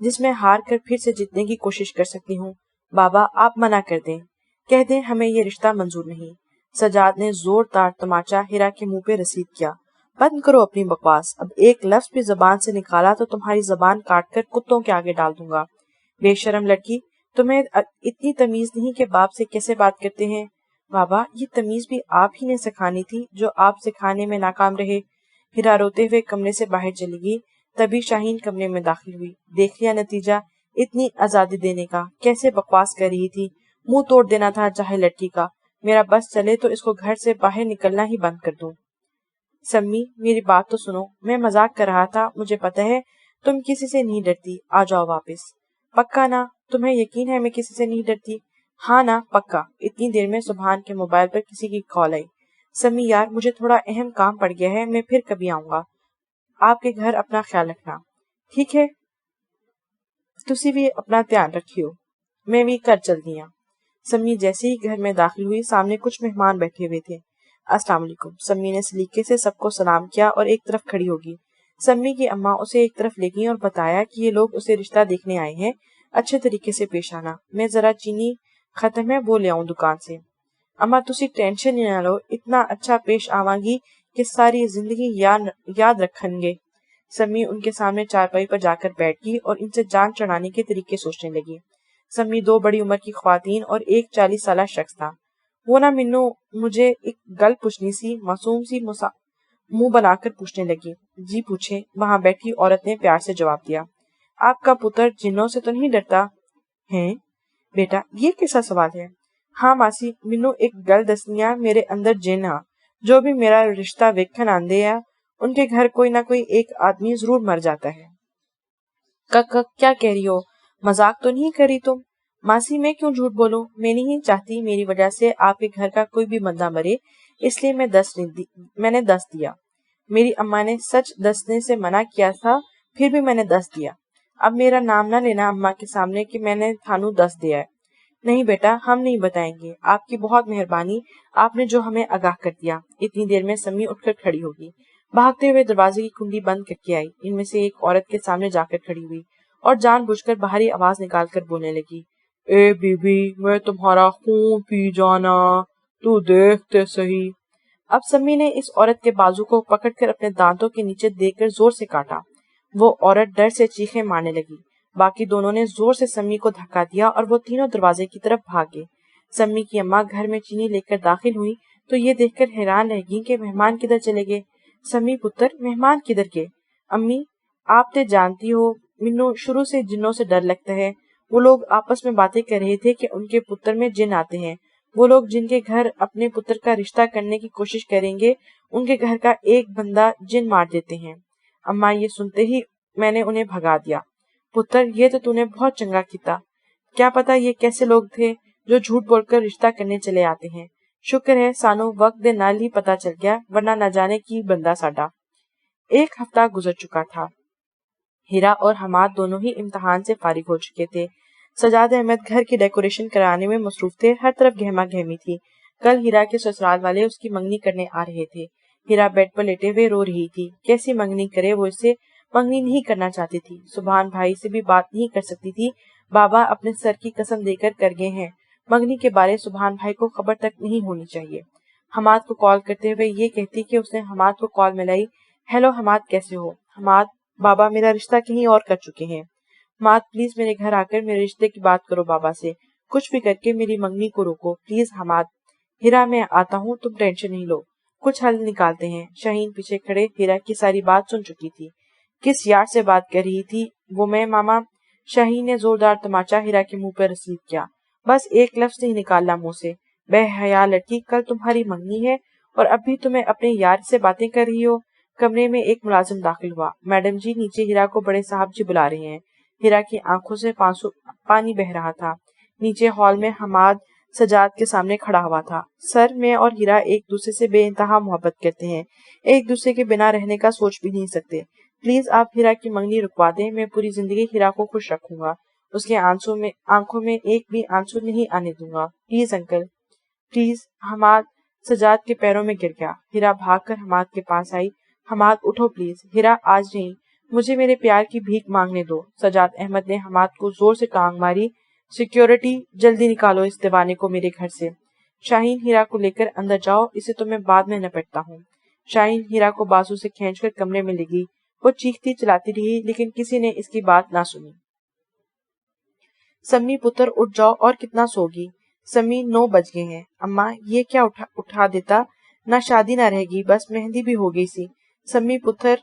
جس میں ہار کر پھر سے جیتنے کی کوشش کر سکتی ہوں۔ بابا آپ منع کر دیں، کہہ دیں ہمیں یہ رشتہ منظور نہیں۔ سجاد نے زور دار تماچا ہیرا کے منہ پہ رسید کیا۔ بند کرو اپنی بکواس، اب ایک لفظ بھی زبان سے نکالا تو تمہاری زبان کاٹ کر کتوں کے آگے ڈال دوں گا۔ بے شرم لڑکی، تمہیں اتنی تمیز نہیں کہ باپ سے کیسے بات کرتے ہیں؟ بابا یہ تمیز بھی آپ ہی نے سکھانی تھی جو آپ سکھانے میں ناکام رہے۔ ہیرا روتے ہوئے کمرے سے باہر چلی گئی۔ تبھی شاہین کمرے میں داخل ہوئی۔ دیکھ لیا نتیجہ اتنی آزادی دینے کا، کیسے بکواس کر رہی تھی، منہ توڑ دینا تھا جاہل لڑکی کا۔ میرا بس چلے تو اس کو گھر سے باہر نکلنا ہی بند کر دوں۔ سمی میری بات تو سنو، میں مذاق کر رہا تھا، مجھے پتہ ہے تم کسی سے نہیں ڈرتی، آ جاؤ واپس۔ پکا نا؟ تمہیں یقین ہے میں کسی سے نہیں ڈرتی؟ ہاں نا پکا۔ اتنی دیر میں سبحان کے موبائل پر کسی کی کال آئی۔ سمی یار مجھے تھوڑا اہم کام پڑ گیا ہے، میں پھر کبھی آؤں گا، آپ کے گھر اپنا خیال رکھنا۔ ٹھیک ہے، تسی بھی اپنا دھیان رکھیو، میں بھی کر چلتی ہوں۔ سمی جیسے ہی گھر میں داخل ہوئی سامنے کچھ مہمان بیٹھے ہوئے تھے۔ السلام علیکم۔ سمی نے سلیقے سے سب کو سلام کیا اور ایک طرف کھڑی ہوگی۔ سمی کی اماں اسے ایک طرف لے گئیں اور بتایا کہ یہ لوگ اسے رشتہ دیکھنے آئے ہیں، اچھے طریقے سے پیش آنا۔ میں ذرا چینی ختم ہے وہ لے آؤں دکان سے۔ اماں تسی ٹینشن ہی نہ لو، اتنا اچھا پیش آواں گی کہ ساری زندگی یاد رکھن گے۔ سمی ان کے سامنے چارپائی پر جا کر بیٹھ گئی اور ان سے جان چڑھانے کے طریقے سوچنے لگی۔ سمی 2 بڑی عمر کی خواتین اور ایک 40 سالہ شخص تھا۔ وہ نہ منو مجھے ایک گل پوچھنی سی، معصوم سی منہ بنا کر پوچھنے لگی۔ جی پوچھیں، وہاں بیٹھی عورت نے پیار سے جواب دیا۔ آپ کا پتر جنوں سے تو نہیں ڈرتا؟ ہیں بیٹا یہ کیسا سوال ہے؟ ہاں ماسی منو ایک گل دسنی، میرے اندر جن آ، جو بھی میرا رشتہ ویکھن آندے آ ان کے گھر کوئی نہ کوئی ایک آدمی ضرور مر جاتا ہے۔ کیا کہہ رہی ہو؟ مذاق تو نہیں کری تم؟ ماسی میں کیوں جھوٹ بولوں، میں نہیں چاہتی میری وجہ سے آپ کے گھر کا کوئی بھی بندہ مرے، اس لیے میں نے 10 دیا۔ میری اماں نے سچ دسنے سے منع کیا تھا، پھر بھی میں نے 10 دیا۔ اب میرا نام نہ لینا اماں کے سامنے کہ میں نے تھانو 10 دیا ہے۔ نہیں بیٹا ہم نہیں بتائیں گے، آپ کی بہت مہربانی، آپ نے جو ہمیں آگاہ کر دیا۔ اتنی دیر میں سمی اٹھ کر کھڑی ہوگی، بھاگتے ہوئے دروازے کی کنڈی بند کر کے آئی۔ ان میں سے ایک عورت کے سامنے جا کر کھڑی ہوئی اور جان بوجھ کر باہری آواز نکال کر بولنے لگی، اے بی بی میں تمہارا خون پی جانا، تو دیکھتے صحیح۔ اب سمی نے اس عورت کے بازو کو پکڑ کر اپنے دانتوں کے نیچے دے کر زور سے کاٹا۔ وہ عورت ڈر سے چیخیں مارنے لگی۔ باقی دونوں نے زور سے سمی کو دھکا دیا اور وہ تینوں دروازے کی طرف بھاگے۔ سمی کی اماں گھر میں چینی لے کر داخل ہوئی تو یہ دیکھ کر حیران رہ گئی کہ مہمان کدھر چلے گئے۔ سمی پتر مہمان کدھر گئے؟ امی آپ تے جانتی ہو منو شروع سے جنوں سے ڈر لگتا ہے۔ وہ لوگ آپس میں باتیں کر رہے تھے کہ ان کے پتر میں جن آتے ہیں۔ وہ لوگ جن کے گھر اپنے پتر کا رشتہ کرنے کی کوشش کریں گے ان کے گھر کا ایک بندہ جن مار دیتے ہیں۔ اماں یہ سنتے ہی میں نے انہیں بھگا دیا۔ پتر یہ تو نے بہت چنگا کیتا، کیا پتا یہ کیسے لوگ تھے جو جھوٹ بول کر رشتہ کرنے چلے آتے ہیں۔ شکر ہے سانو وقت دے نال ہی پتا چل گیا، ورنہ نہ جانے کی بندہ ساڈا۔ 1 ہفتہ گزر چکا تھا۔ ہیرا اور حماد دونوں ہی امتحان سے فارغ ہو چکے تھے۔ سجاد احمد گھر کی ڈیکوریشن کرانے میں مصروف تھے، ہر طرف گہما گہمی تھی۔ کل ہیرا کے سسرال والے اس کی منگنی کرنے آ رہے تھے۔ ہیرا بیڈ پر لیٹے ہوئے رو رہی تھی، کیسی منگنی کرے، وہ اس سے منگنی نہیں کرنا چاہتی تھی۔ سبحان بھائی سے بھی بات نہیں کر سکتی تھی، بابا اپنے سر کی قسم دے کر گئے ہیں، منگنی کے بارے سبحان بھائی کو خبر تک نہیں ہونی چاہیے۔ حماد کو کال کرتے ہوئے یہ کہتی کہ اس نے حماد کو کال ملائی، ہیلو حماد کیسے ہو؟ حماد بابا میرا رشتہ کہیں اور کر چکے ہیں۔ حماد پلیز میرے گھر آ کر میرے رشتے کی بات کرو بابا سے، کچھ بھی کر کے میری منگنی کو روکو پلیز حماد۔ ہیرا میں آتا ہوں، تم ٹینشن نہیں لو، کچھ حل نکالتے ہیں۔ شاہین پیچھے کھڑے ہیرا کی ساری بات سن چکی تھی۔ کس یار سے بات کر رہی تھی وہ میں ماما؟ شاہین نے زوردار تماچا ہیرا کے منہ پر رسید کیا۔ بس ایک لفظ نہیں نکالنا منہ سے، بے حیا لڑکی، کل تمہاری منگنی ہے اور اب بھی تمہیں اپنے یار سے باتیں کر رہی ہو۔ کمرے میں ایک ملازم داخل ہوا، میڈم جی نیچے ہیرا کو بڑے صاحب جی بلا رہے ہیں۔ ہیرا کی آنکھوں سے پانی بہ رہا تھا۔ نیچے ہال میں حماد سجاد کے سامنے کھڑا ہوا تھا۔ سر میں اور ہیرا ایک دوسرے سے بے انتہا محبت کرتے ہیں، ایک دوسرے کے بنا رہنے کا سوچ بھی نہیں سکتے۔ پلیز آپ ہیرا کی منگنی رکوا دیں، میں پوری زندگی ہیرا کو خوش رکھوں گا، اس کے آنکھوں میں ایک بھی آنسو نہیں آنے دوں گا، please uncle please. Hammad Sajjad کے پیروں میں گر گیا۔ ہیرا بھاگ کر حماد کے پاس آئی، حماد اٹھو پلیز۔ ہیرا آج نہیں، مجھے میرے پیار کی بھیک مانگنے دو۔ سجاد احمد نے حماد کو زور سے ٹانگ ماری۔ سیکیورٹی، جلدی نکالو اس دیوانے کو میرے گھر سے۔ شاہین، ہیرا کو لے کر اندر جاؤ، اسے تو میں بعد میں نپٹتا ہوں۔ شاہین ہیرا کو بازو سے کھینچ کر کمرے میں لے گئی۔ وہ چیختی چلاتی رہی لیکن کسی نے اس کی بات نہ سنی۔ سمی پتر اٹھ جاؤ، اور کتنا سوگی؟ سمی، 9 بج گئے ہیں۔ اماں، یہ کیا اٹھا دیتا؟ نہ شادی نہ رہ گئی، بس مہندی بھی ہو گئی سی۔ سمی پتر،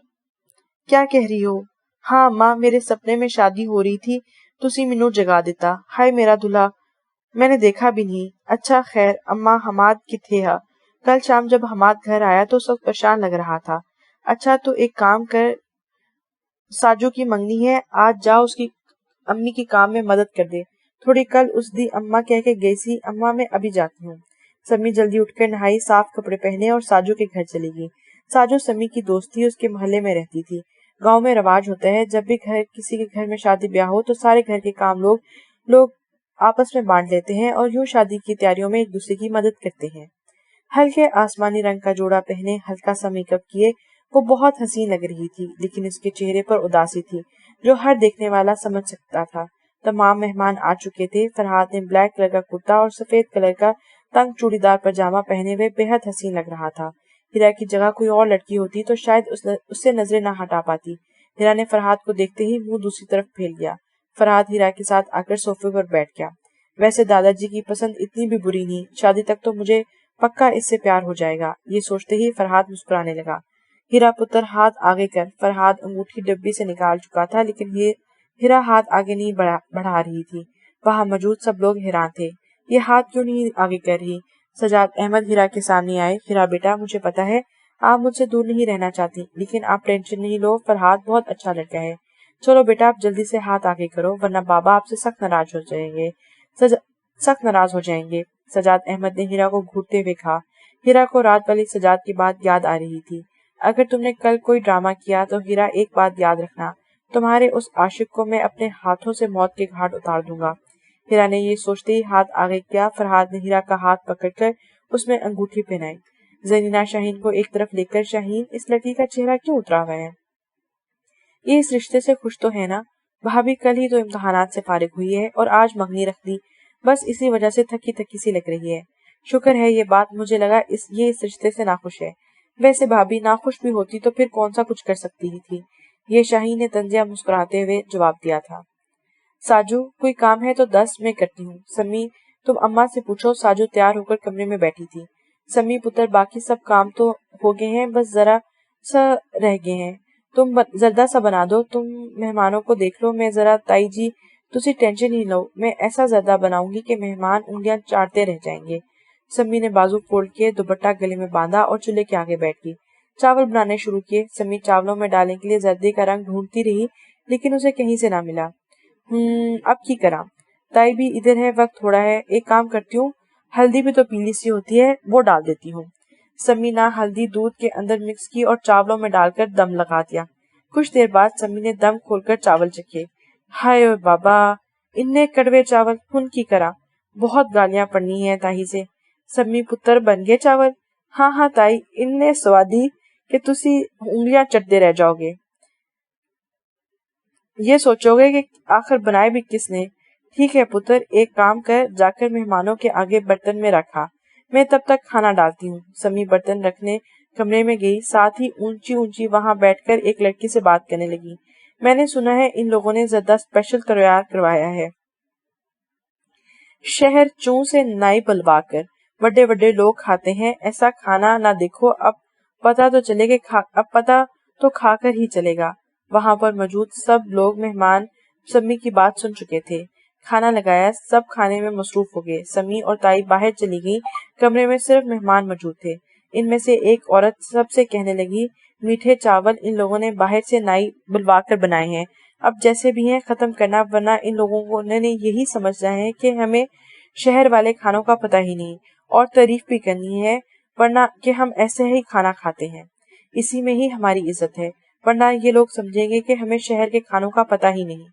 کیا کہہ رہی ہو؟ ہاں اماں، میرے سپنے میں شادی ہو رہی تھی، تسی مینوں جگا دیتا۔ ہائے میرا دلہا، میں نے دیکھا بھی نہیں۔ اچھا خیر اماں، حماد کتھے ہے؟ کل شام جب حماد گھر آیا تو سب پریشان لگ رہا تھا۔ اچھا تو ایک کام کر، ساجو کی منگنی ہے، آج جا اس کی امی کی کام میں مدد کر دے، تھوڑی کل اس دی اماں کہہ کے گئی سی۔ اماں میں ابھی جاتی ہوں۔ سمی جلدی اٹھ کر نہائی، صاف کپڑے پہنے اور ساجو کے گھر چلی گئی۔ ساجو سمی کی دوست تھی، اس کے محلے میں رہتی تھی۔ گاؤں میں رواج ہوتا ہے جب بھی کسی کے گھر میں شادی بیاہ ہو تو سارے گھر کے کام لوگ آپس میں بانٹ لیتے ہیں اور یوں شادی کی تیاریوں میں ایک دوسرے کی مدد کرتے ہیں۔ ہلکے آسمانی رنگ کا جوڑا پہنے، ہلکا سا میک اپ کیے، وہ بہت حسین لگ رہی تھی، لیکن اس کے چہرے پر اداسی تھی جو ہر دیکھنے والا سمجھ سکتا تھا۔ تمام مہمان آ چکے تھے۔ فرحاد نے بلیک کلر کا کرتا اور سفید کلر کا تنگ چوڑی دار پاجامہ پہنے ہوئے بے حد حسین لگ رہا تھا۔ ہیرا کی جگہ کوئی اور لڑکی ہوتی تو شاید اس سے نظریں نہ ہٹا پاتی۔ ہیرا نے فرحاد کو دیکھتے ہی منہ دوسری طرف پھیر لیا۔ فرحاد ہیرا کے ساتھ آ کر صوفے پر بیٹھ گیا۔ ویسے دادا جی کی پسند اتنی بھی بری نہیں، شادی تک تو مجھے پکا اس سے پیار ہو جائے گا۔ یہ سوچتے ہی فرحاد مسکرانے لگا۔ ہیرا پتر ہاتھ آگے کر۔ فرحاد انگوٹھی ڈبی سے نکال چکا تھا لیکن ہیرا ہاتھ آگے نہیں بڑھا رہی تھی۔ وہاں موجود سب لوگ حیران تھے، یہ ہاتھ کیوں نہیں آگے کر رہی؟ سجاد احمد ہیرا کے سامنے آئے۔ ہیرا بیٹا، مجھے پتا ہے آپ مجھ سے دور نہیں رہنا چاہتی، لیکن آپ ٹینشن نہیں لو، فرحاد بہت اچھا لڑکا ہے۔ چلو بیٹا، آپ جلدی سے ہاتھ آگے کرو ورنہ بابا آپ سے سخت ناراض ہو جائیں گے۔ سجاد احمد نے ہیرا کو گھورتے ہوئے کہا۔ ہیرا کو رات والی سجاد کی بات یاد آ رہی تھی۔ اگر تم نے کل کوئی ڈرامہ کیا تو ہیرا ایک بات یاد رکھنا، تمہارے اس عاشق کو میں اپنے ہاتھوں سے موت کے گھاٹ اتار دوں گا۔ ہیرا نے یہ سوچتے ہی ہاتھ آگے کیا۔ فرحاد نے ہیرا کا ہاتھ پکڑ کر اس میں انگوٹھی پہنائی۔ زرینہ شاہین کو ایک طرف لے کر، شاہین، اس لڑکی کا چہرہ کیوں اترا ہوا ہے؟ یہ اس رشتے سے خوش تو ہے نا؟ بھابھی کل ہی تو امتحانات سے فارغ ہوئی ہے اور آج منگنی رکھ دی، بس اسی وجہ سے تھکی تھکی سی لگ رہی ہے۔ شکر ہے، یہ بات مجھے لگا یہ اس رشتے سے ناخوش ہے۔ ویسے بھابھی ناخوش بھی ہوتی تو پھر کون سا کچھ کر سکتی ہی تھی، یہ شاہین نے طنزیہ مسکراتے ہوئے جواب دیا تھا۔ ساجو، کوئی کام ہے تو 10 میں کرتی ہوں۔ سمی، تم اماں سے پوچھو۔ ساجو تیار ہو کر کمرے میں بیٹھی تھی۔ سمی پتر، باقی سب کام تو ہو گئے ہیں، بس ذرا سا رہ گئے ہیں، تم زردہ سا بنا دو، تم مہمانوں کو دیکھ لو، میں ذرا تائی جی تسی ٹینشن ہی لو، میں ایسا زردہ بناؤں گی کہ مہمان انگلیاں چاٹتے رہ جائیں گے۔ سمی نے بازو فولڈ کیے، دوپٹہ گلے میں باندھا اور چولہے کے آگے بیٹھ گئی۔ چاول بنانے شروع کیے۔ سمی چاولوں میں ڈالنے کے لیے زردے کا رنگ ڈھونڈتی رہی لیکن اسے کہیں سے نہ ملا۔ اب کی کراں، تائی بھی ادھر ہے، وقت تھوڑا ہے، ایک کام کرتی ہوں، ہلدی بھی تو پیلی سی ہوتی ہے، وہ ڈال دیتی ہوں۔ سمی نے ہلدی دودھ کے اندر مکس کی اور چاولوں میں ڈال کر دم لگا دیا۔ کچھ دیر بعد سمی نے دم کھول کر چاول چکھے۔ ہائے بابا، اتنے کڑوے چاول، ہن کی کراں، بہت گالیاں پڑنی ہیں تائی سے۔ سمی پتر، بن گئے چاول؟ ہاں ہاں تائی، اتنے سوادی کہ تسی انگلیاں چٹتے رہ جاؤ گے، یہ سوچو گے کہ آخر بنائے بھی کس نے۔ ٹھیک ہے پتر، ایک کام کر، جا کر مہمانوں کے آگے برتن میں رکھا، میں تب تک کھانا ڈالتی ہوں۔ سمی برتن رکھنے کمرے میں گئی، ساتھ ہی اونچی اونچی وہاں بیٹھ کر ایک لڑکی سے بات کرنے لگی۔ میں نے سنا ہے ان لوگوں نے زردہ اسپیشل تیار کروایا ہے، شہر چوں سے نائی بلوا کر، بڑے بڑے لوگ کھاتے ہیں، ایسا کھانا نہ دیکھو، اب پتا تو کھا کر ہی چلے گا۔ وہاں پر موجود سب لوگ مہمان سمی کی بات سن چکے تھے۔ کھانا لگایا، سب کھانے میں مصروف ہو گئے۔ سمی اور تائی باہر چلی گئی، کمرے میں صرف مہمان موجود تھے۔ ان میں سے ایک عورت سب سے کہنے لگی، میٹھے چاول ان لوگوں نے باہر سے نائی بلوا کر بنائے ہیں، اب جیسے بھی ہیں ختم کرنا، ورنہ ان لوگوں نے یہی سمجھنا ہے کہ ہمیں شہر والے کھانوں کا پتہ ہی نہیں، اور تعریف بھی کرنی ہے ورنہ کہ ہم ایسے ہی کھانا کھاتے ہیں، اسی میں ہی ہماری عزت ہے، ورنہ یہ لوگ سمجھیں گے کہ ہمیں شہر کے کھانوں کا پتہ ہی نہیں۔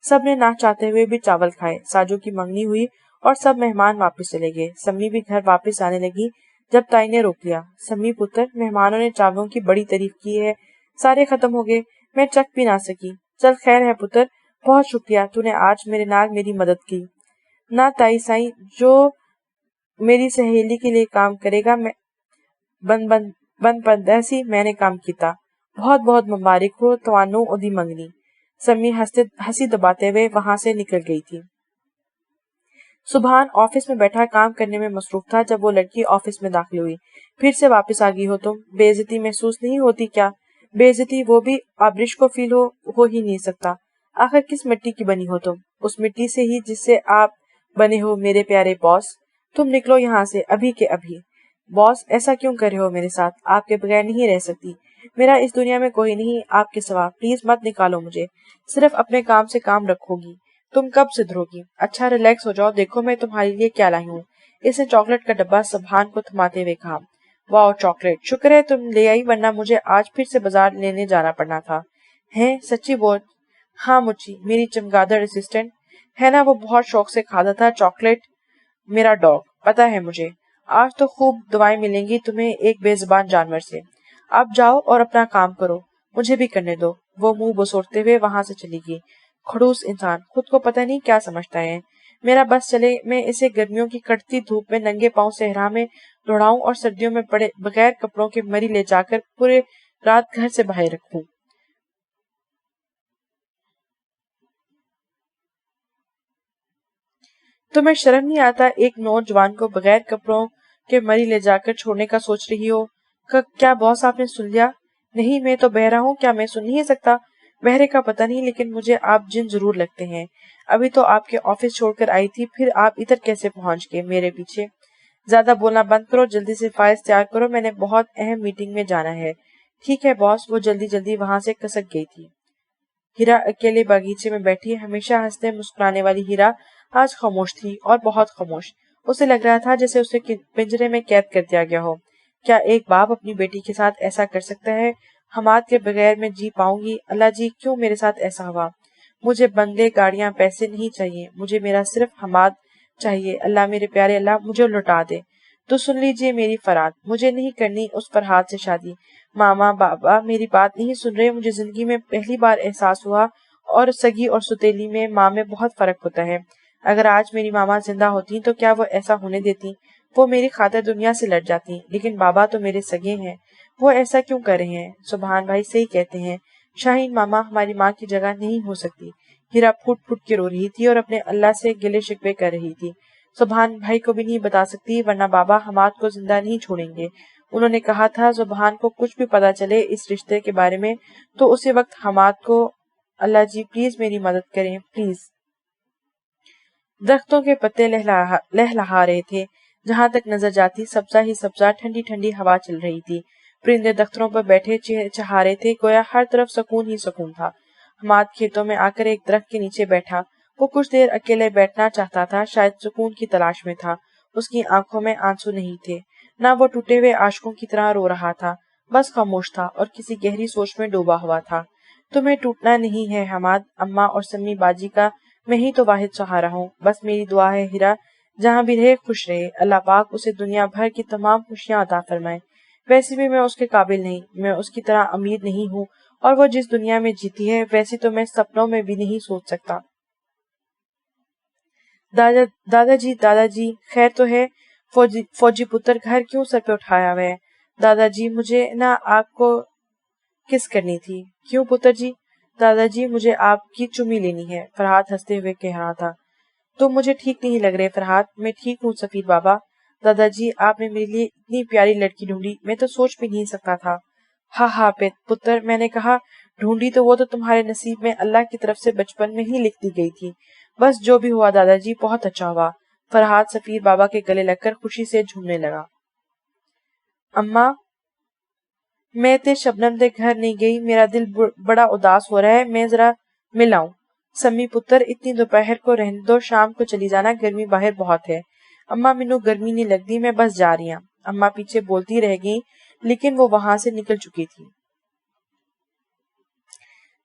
سب نے نہ چاہتے ہوئے بھی چاول کھائے۔ ساجو کی منگنی ہوئی اور سب مہمان واپس چلے گئے۔ سمی بھی گھر واپس آنے لگی جب تائی نے روک لیا۔ سمی پتر، مہمانوں نے چاولوں کی بڑی تعریف کی ہے، سارے ختم ہو گئے، میں چک بھی نہ سکی۔ چل خیر ہے پتر، بہت شکریہ، تو نے آج میرے نال میری مدد کی۔ نہ تائی سائیں، جو میری سہیلی کے لیے کام کرے گا میں بند پردیسی میں نے کام کیتا، بہت بہت مبارک ہو توانو ادی منگنی۔ سمی ہنسی دباتے ہوئے وہاں سے نکل گئی تھی۔ سبحان آفس میں بیٹھا کام کرنے میں مصروف تھا جب وہ لڑکی آفس میں داخل ہوئی۔ پھر سے واپس آ گئی ہو تم؟ بے عزتی محسوس نہیں ہوتی کیا؟ بے عزتی وہ بھی آبرش کو فیل ہو ہی نہیں سکتا۔ آخر کس مٹی کی بنی ہو تم؟ اس مٹی سے ہی جس سے آپ بنے ہو میرے پیارے باس۔ تم نکلو یہاں سے ابھی کے ابھی۔ باس ایسا کیوں کر رہے ہو میرے ساتھ؟ آپ کے بغیر نہیں رہ سکتی، میرا اس دنیا میں کوئی نہیں آپ کے سوا، پلیز مت نکالو مجھے، صرف اپنے کام سے کام رکھو گی، تم کب سدھرو گی؟ اچھا ریلیکس ہو جاؤ، دیکھو میں تمہارے لیے کیا لائی ہوں۔ اس نے چاکلیٹ کا ڈبہ سبحان کو تھماتے ہوئے کہا۔ واو چاکلیٹ، شکر ہے تم لے آئی ورنہ مجھے آج پھر سے بازار لینے جانا پڑنا تھا۔ ہیں سچی بول؟ ہاں مچی، میری چمگادڑ اسسٹنٹ ہے نا، وہ بہت شوق سے کھاتا تھا چاکلیٹ، میرا ڈاگ، پتا ہے مجھے۔ آج تو خوب دعائیں ملیں گی تمہیں ایک بے زبان جانور سے۔ اب جاؤ اور اپنا کام کرو، مجھے بھی کرنے دو۔ وہ منہ بسوڑتے ہوئے وہاں سے چلی گئی۔ کھڑوس انسان، خود کو پتہ نہیں کیا سمجھتا ہے۔ میرا بس چلے میں اسے گرمیوں کی کڑتی دھوپ میں ننگے پاؤں صحرا میں دوڑاؤں اور سردیوں میں پڑے بغیر کپڑوں کے مری لے جا کر پورے رات گھر سے باہر رکھوں۔ تمہیں شرم نہیں آتا ایک نوجوان کو بغیر کپڑوں کے مری لے جا کر چھوڑنے کا سوچ رہی ہو؟ کیا باس آپ نے سن لیا؟ نہیں میں تو بہرا ہوں، کیا میں سن نہیں سکتا؟ بہرے کا پتہ نہیں لیکن مجھے آپ جن ضرور لگتے ہیں۔ ابھی تو آپ کے آفس چھوڑ کر آئی تھی، پھر آپ ادھر کیسے پہنچ گئے میرے پیچھے؟ زیادہ بولنا بند کرو، جلدی سے فائلز تیار کرو، میں نے بہت اہم میٹنگ میں جانا ہے۔ ٹھیک ہے باس۔ وہ جلدی وہاں سے کسک گئی تھی۔ ہیرا اکیلے باغیچے میں بیٹھی، ہمیشہ ہنستے مسکرانے والی ہیرا آج خاموش تھی، اور بہت خاموش۔ اسے لگ رہا تھا جیسے اسے پنجرے میں قید کر دیا گیا ہو۔ کیا ایک باپ اپنی بیٹی کے ساتھ ایسا کر سکتا ہے؟ حماد کے بغیر میں جی پاؤں گی؟ اللہ جی کیوں میرے ساتھ ایسا ہوا؟ مجھے بنگلے گاڑیاں پیسے نہیں چاہیے، مجھے میرا صرف حماد چاہیے۔ اللہ میرے پیارے اللہ مجھے لوٹا دے۔ تو سن لیجئے میری فرات، مجھے نہیں کرنی اس فرحاد سے شادی۔ ماما بابا میری بات نہیں سن رہے؟ مجھے زندگی میں پہلی بار احساس ہوا اور سگی اور ستیلی میں ماں میں بہت فرق ہوتا ہے۔ اگر آج میری ماما زندہ ہوتی تو کیا وہ ایسا ہونے دیتی؟ وہ میری خاطر دنیا سے لڑ جاتی، لیکن بابا تو میرے سگے ہیں، وہ ایسا کیوں کر رہے ہیں؟ سبحان بھائی صحیح کہتے ہیں، شاہین ماما ہماری ماں کی جگہ نہیں ہو سکتی۔ ہیرا پھوٹ پھوٹ کے رو رہی تھی اور اپنے اللہ سے گلے شکوے کر رہی تھی۔ سبحان بھائی کو بھی نہیں بتا سکتی ورنہ بابا حماد کو زندہ نہیں چھوڑیں گے۔ انہوں نے کہا تھا سبحان کو کچھ بھی پتا چلے اس رشتے کے بارے میں تو اسی وقت حماد کو۔ اللہ جی پلیز میری مدد کریں پلیز۔ درختوں کے پتے لہلہا رہے تھے، جہاں تک نظر جاتی سبزہ ہی سبزہ، ٹھنڈی ٹھنڈی ہوا چل رہی تھی۔ پرندے دفتروں پر بیٹھے چہا رہے تھے، گویا ہر طرف سکون ہی سکون تھا۔ حماد کھیتوں میں آ کر ایک درخت کے نیچے بیٹھا۔ وہ کچھ دیر اکیلے بیٹھنا چاہتا تھا، شاید سکون کی تلاش میں تھا۔ اس کی آنکھوں میں آنسو نہیں تھے، نہ وہ ٹوٹے ہوئے عاشقوں کی طرح رو رہا تھا، بس خاموش تھا اور کسی گہری سوچ میں ڈوبا ہوا تھا۔ تمہیں ٹوٹنا نہیں ہے حماد، اماں اور سمی باجی کا میں ہی تو واحد سہارا ہوں، بس میری دعا ہے ہیرا جہاں بھی رہے خوش رہے، اللہ پاک اسے دنیا بھر کی تمام خوشیاں عطا فرمائے۔ ویسے بھی میں اس کے قابل نہیں، میں اس کی طرح امیر نہیں ہوں، اور وہ جس دنیا میں جیتی ہے ویسی تو میں سپنوں میں بھی نہیں سوچ سکتا۔ دادا جی خیر تو ہے؟ فوجی پتر گھر کیوں سر پہ اٹھایا ہوا ہے؟ دادا جی مجھے نہ آپ کو کس کرنی تھی۔ کیوں پتر جی؟ دادا جی مجھے آپ کی چمی لینی ہے، فرحاد ہنستے ہوئے کہہ رہا تھا۔ تم مجھے ٹھیک نہیں لگ رہے فرحاد۔ میں ٹھیک ہوں سفید بابا۔ دادا جی آپ نے میرے لیے اتنی پیاری لڑکی ڈھونڈی، میں تو سوچ بھی نہیں سکتا تھا۔ ہاں پتر، میں نے کہا ڈھونڈی تو وہ تو تمہارے نصیب میں اللہ کی طرف سے بچپن میں ہی لکھ دی گئی تھی۔ بس جو بھی ہوا دادا جی بہت اچھا ہوا۔ فرحاد سفید بابا کے گلے لگ کر خوشی سے جھومنے لگا۔ اماں میں تے شبنم دے گھر نہیں گئی، میرا دل بڑا اداس ہو رہا ہے، میں ذرا مل آؤں۔ سمی پتر اتنی دوپہر کو رہنے دو، شام کو چلی جانا، گرمی باہر بہت ہے۔ اماں مینوں گرمی نہیں لگدی، میں بس جا رہی ہوں۔ اماں پیچھے بولتی رہ گئی لیکن وہ وہاں سے نکل چکی تھی۔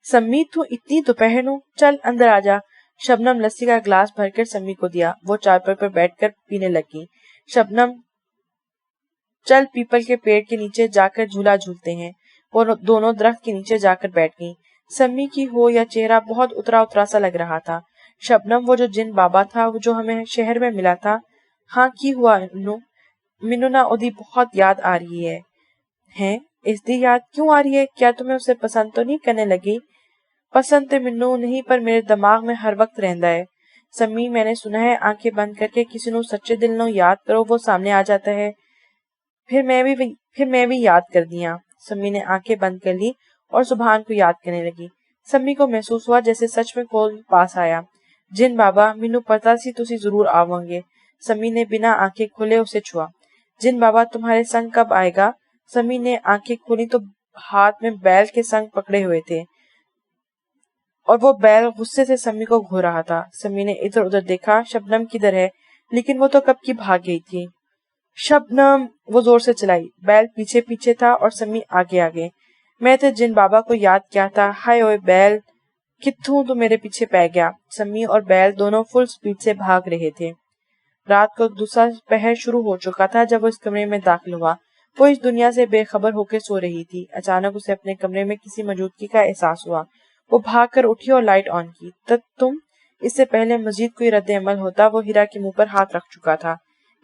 سمی تو اتنی دوپہر نو، چل اندر آ جا۔ شبنم لسی کا گلاس بھر کر سمی کو دیا، وہ چارپائی پر بیٹھ کر پینے لگی۔ شبنم چل پیپل کے پیڑ کے نیچے جا کر جھولا جھولتے ہیں۔ وہ دونوں درخت کے نیچے جا کر بیٹھ گئیں۔ سمی کی ہو یا چہرہ بہت اترا اترا سا لگ رہا تھا۔ شبنم، وہ جو جن بابا تھا، وہ جو ہمیں شہر میں ملا تھا۔ ہاں کی ہوا انو؟ مینو نہ ادی بہت یاد آ رہی ہے۔ ہیں اس دی یاد کیوں آ رہی ہے؟ کیا تمہیں اسے پسند تو نہیں کرنے لگی؟ پسند تے منو نہیں، پر میرے دماغ میں ہر وقت رہندا ہے۔ سمی، میں نے سنا ہے آنکھیں بند کر کے کسی نو سچے دل نو یاد کرو وہ سامنے آ جاتا ہے۔ پھر میں بھی یاد کر دیاں۔ سمی نے آنکھیں بند کر لی اور سبحان کو یاد کرنے لگی۔ سمی کو محسوس ہوا جیسے سچ میں کوئی پاس آیا۔ جن بابا، مینو پتا سی تسی ضرور آؤ گے۔ سمی نے بنا آنکھیں کھولے اسے چھوا۔ جن بابا تمہارے سنگ کب آئے گا؟ سمی نے آنکھیں کھولی تو ہاتھ میں بیل کے سنگ پکڑے ہوئے تھے اور وہ بیل غصے سے سمی کو گھو رہا تھا۔ سمی نے ادھر ادھر دیکھا، شبنم کدھر ہے؟ لیکن وہ تو کب کی بھاگ گئی تھی۔ شبنم! وہ زور سے چلائی۔ بیل پیچھے پیچھے تھا اور سمی آگے آگے۔ میں تے جن بابا کو یاد کیا تھا، ہائے اوئے بیل کتھوں تو میرے پیچھے پہ گیا۔ سمی اور بیل دونوں فل سپیڈ سے بھاگ رہے تھے۔ رات کو دوسرا پہر شروع ہو چکا تھا جب وہ اس کمرے میں داخل ہوا۔ وہ اس دنیا سے بے خبر ہو کے سو رہی تھی۔ اچانک اسے اپنے کمرے میں کسی موجودگی کا احساس ہوا۔ وہ بھاگ کر اٹھی اور لائٹ آن کی۔ تم اس سے پہلے مزید کوئی رد عمل ہوتا، وہ ہیرا کے منہ پر ہاتھ رکھ چکا تھا۔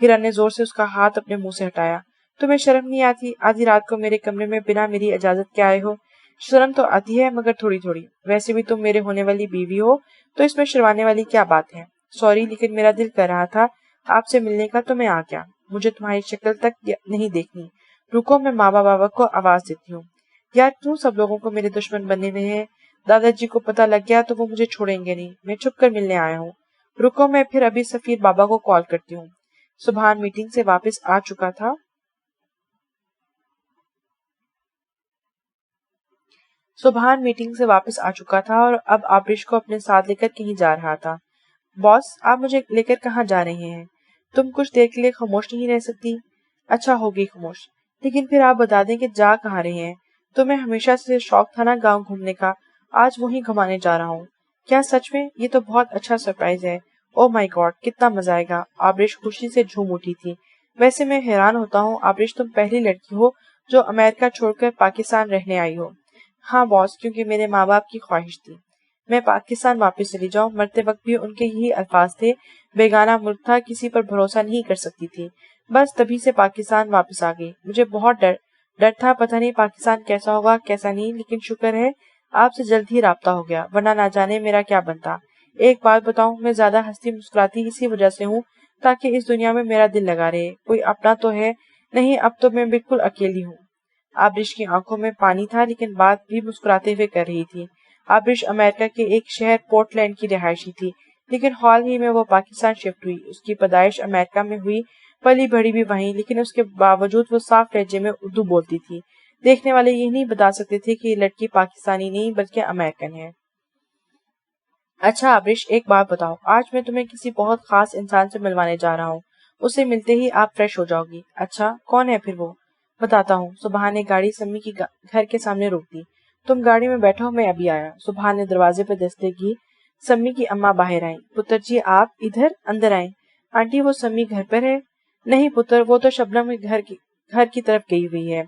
ہیرا نے زور سے اس کا ہاتھ اپنے منہ سے ہٹایا۔ تمہیں شرم نہیں آتی؟ آدھی رات کو میرے کمرے میں بنا میری اجازت کے آئے ہو؟ شرم تو آتی ہے، مگر تھوڑی تھوڑی۔ ویسے بھی تم میرے ہونے والی بیوی ہو تو اس میں شرمانے والی کیا بات ہے؟ سوری، لیکن میرا دل کر رہا تھا آپ سے ملنے کا تو میں آ گیا۔ مجھے تمہاری شکل تک نہیں دیکھنی۔ رکو، میں ماں بابا کو آواز دیتی ہوں۔ یار کیوں سب لوگوں کو میرے دشمن بنے ہوئے ہیں؟ دادا جی کو پتہ لگ گیا تو وہ مجھے چھوڑیں گے نہیں۔ میں چھپ کر ملنے آیا ہوں۔ رکو، میں پھر ابھی سفیر بابا کو کال کرتی ہوں۔ سبحان میٹنگ سے واپس آ چکا تھا اور اب آبرش کو اپنے ساتھ لے کر کہیں جا رہا تھا۔ باس، آپ مجھے لے کر کہاں جا رہے ہیں؟ تم کچھ دیر کے لیے خاموش نہیں رہ سکتی؟ اچھا ہوگی خاموش، لیکن پھر آپ بتا دیں کہ جا کہاں رہے ہیں؟ تمہیں ہمیشہ سے شوق تھا نا گاؤں گھومنے کا، آج وہیں گھمانے جا رہا ہوں۔ کیا سچ میں؟ یہ تو بہت اچھا سرپرائز ہے۔ او مائی گاڈ، کتنا مزہ آئے گا۔ آبرش خوشی سے جھوم اٹھی تھی۔ ویسے میں حیران ہوتا ہوں آبرش، تم پہلی لڑکی ہو جو امریکہ چھوڑ کر پاکستان رہنے آئی ہو۔ ہاں باس، کیونکہ میرے ماں باپ کی خواہش تھی میں پاکستان واپس چلی جاؤں۔ مرتے وقت بھی ان کے یہی الفاظ تھے، بیگانہ ملک تھا، کسی پر بھروسہ نہیں کر سکتی تھی۔ بس تبھی سے پاکستان واپس آ گئی۔ مجھے بہت ڈر تھا، پتہ نہیں پاکستان کیسا ہوگا کیسا نہیں، لیکن شکر ہے آپ سے جلد ہی رابطہ ہو گیا، ورنہ نہ جانے میرا کیا بنتا۔ ایک بات بتاؤں، میں زیادہ ہنستی مسکراتی اسی وجہ سے ہوں تاکہ اس دنیا میں میرا دل لگا رہے، کوئی اپنا تو ہے نہیں، اب تو میں بالکل اکیلی ہوں۔ آبرش کی آنکھوں میں پانی تھا لیکن بات بھی مسکراتے ہوئے کر رہی تھی۔ آبرش امریکہ کے ایک شہر پورٹ لینڈ کی رہائشی تھی، لیکن حال ہی میں وہ پاکستان شفٹ ہوئی۔ اس کی پیدائش امریکہ میں ہوئی، پلی بڑھی بھی وہیں، لیکن اس کے باوجود وہ صاف لہجے میں اردو بولتی تھی۔ دیکھنے والے یہ نہیں بتا سکتے تھے کہ یہ لڑکی پاکستانی نہیں بلکہ امریکن ہے۔ اچھا آبرش، ایک بات بتاؤ، آج میں تمہیں کسی بہت خاص انسان سے ملوانے جا رہا ہوں، اسے ملتے ہی آپ فریش ہو جاؤ گی۔ اچھا، کون ہے پھر وہ؟ بتاتا ہوں۔ سبحان نے گاڑی سمی کی گھر کے سامنے روک دی۔ تم گاڑی میں بیٹھو، میں ابھی آیا۔ سبحان نے دروازے پہ دستک کی۔ سمی کی اماں باہر آئیں۔ پتر جی آپ ادھر اندر آئیں۔ آنٹی وہ سمی گھر پر ہے؟ نہیں پتر، وہ تو شبنم کے گھر کی طرف گئی ہوئی ہے۔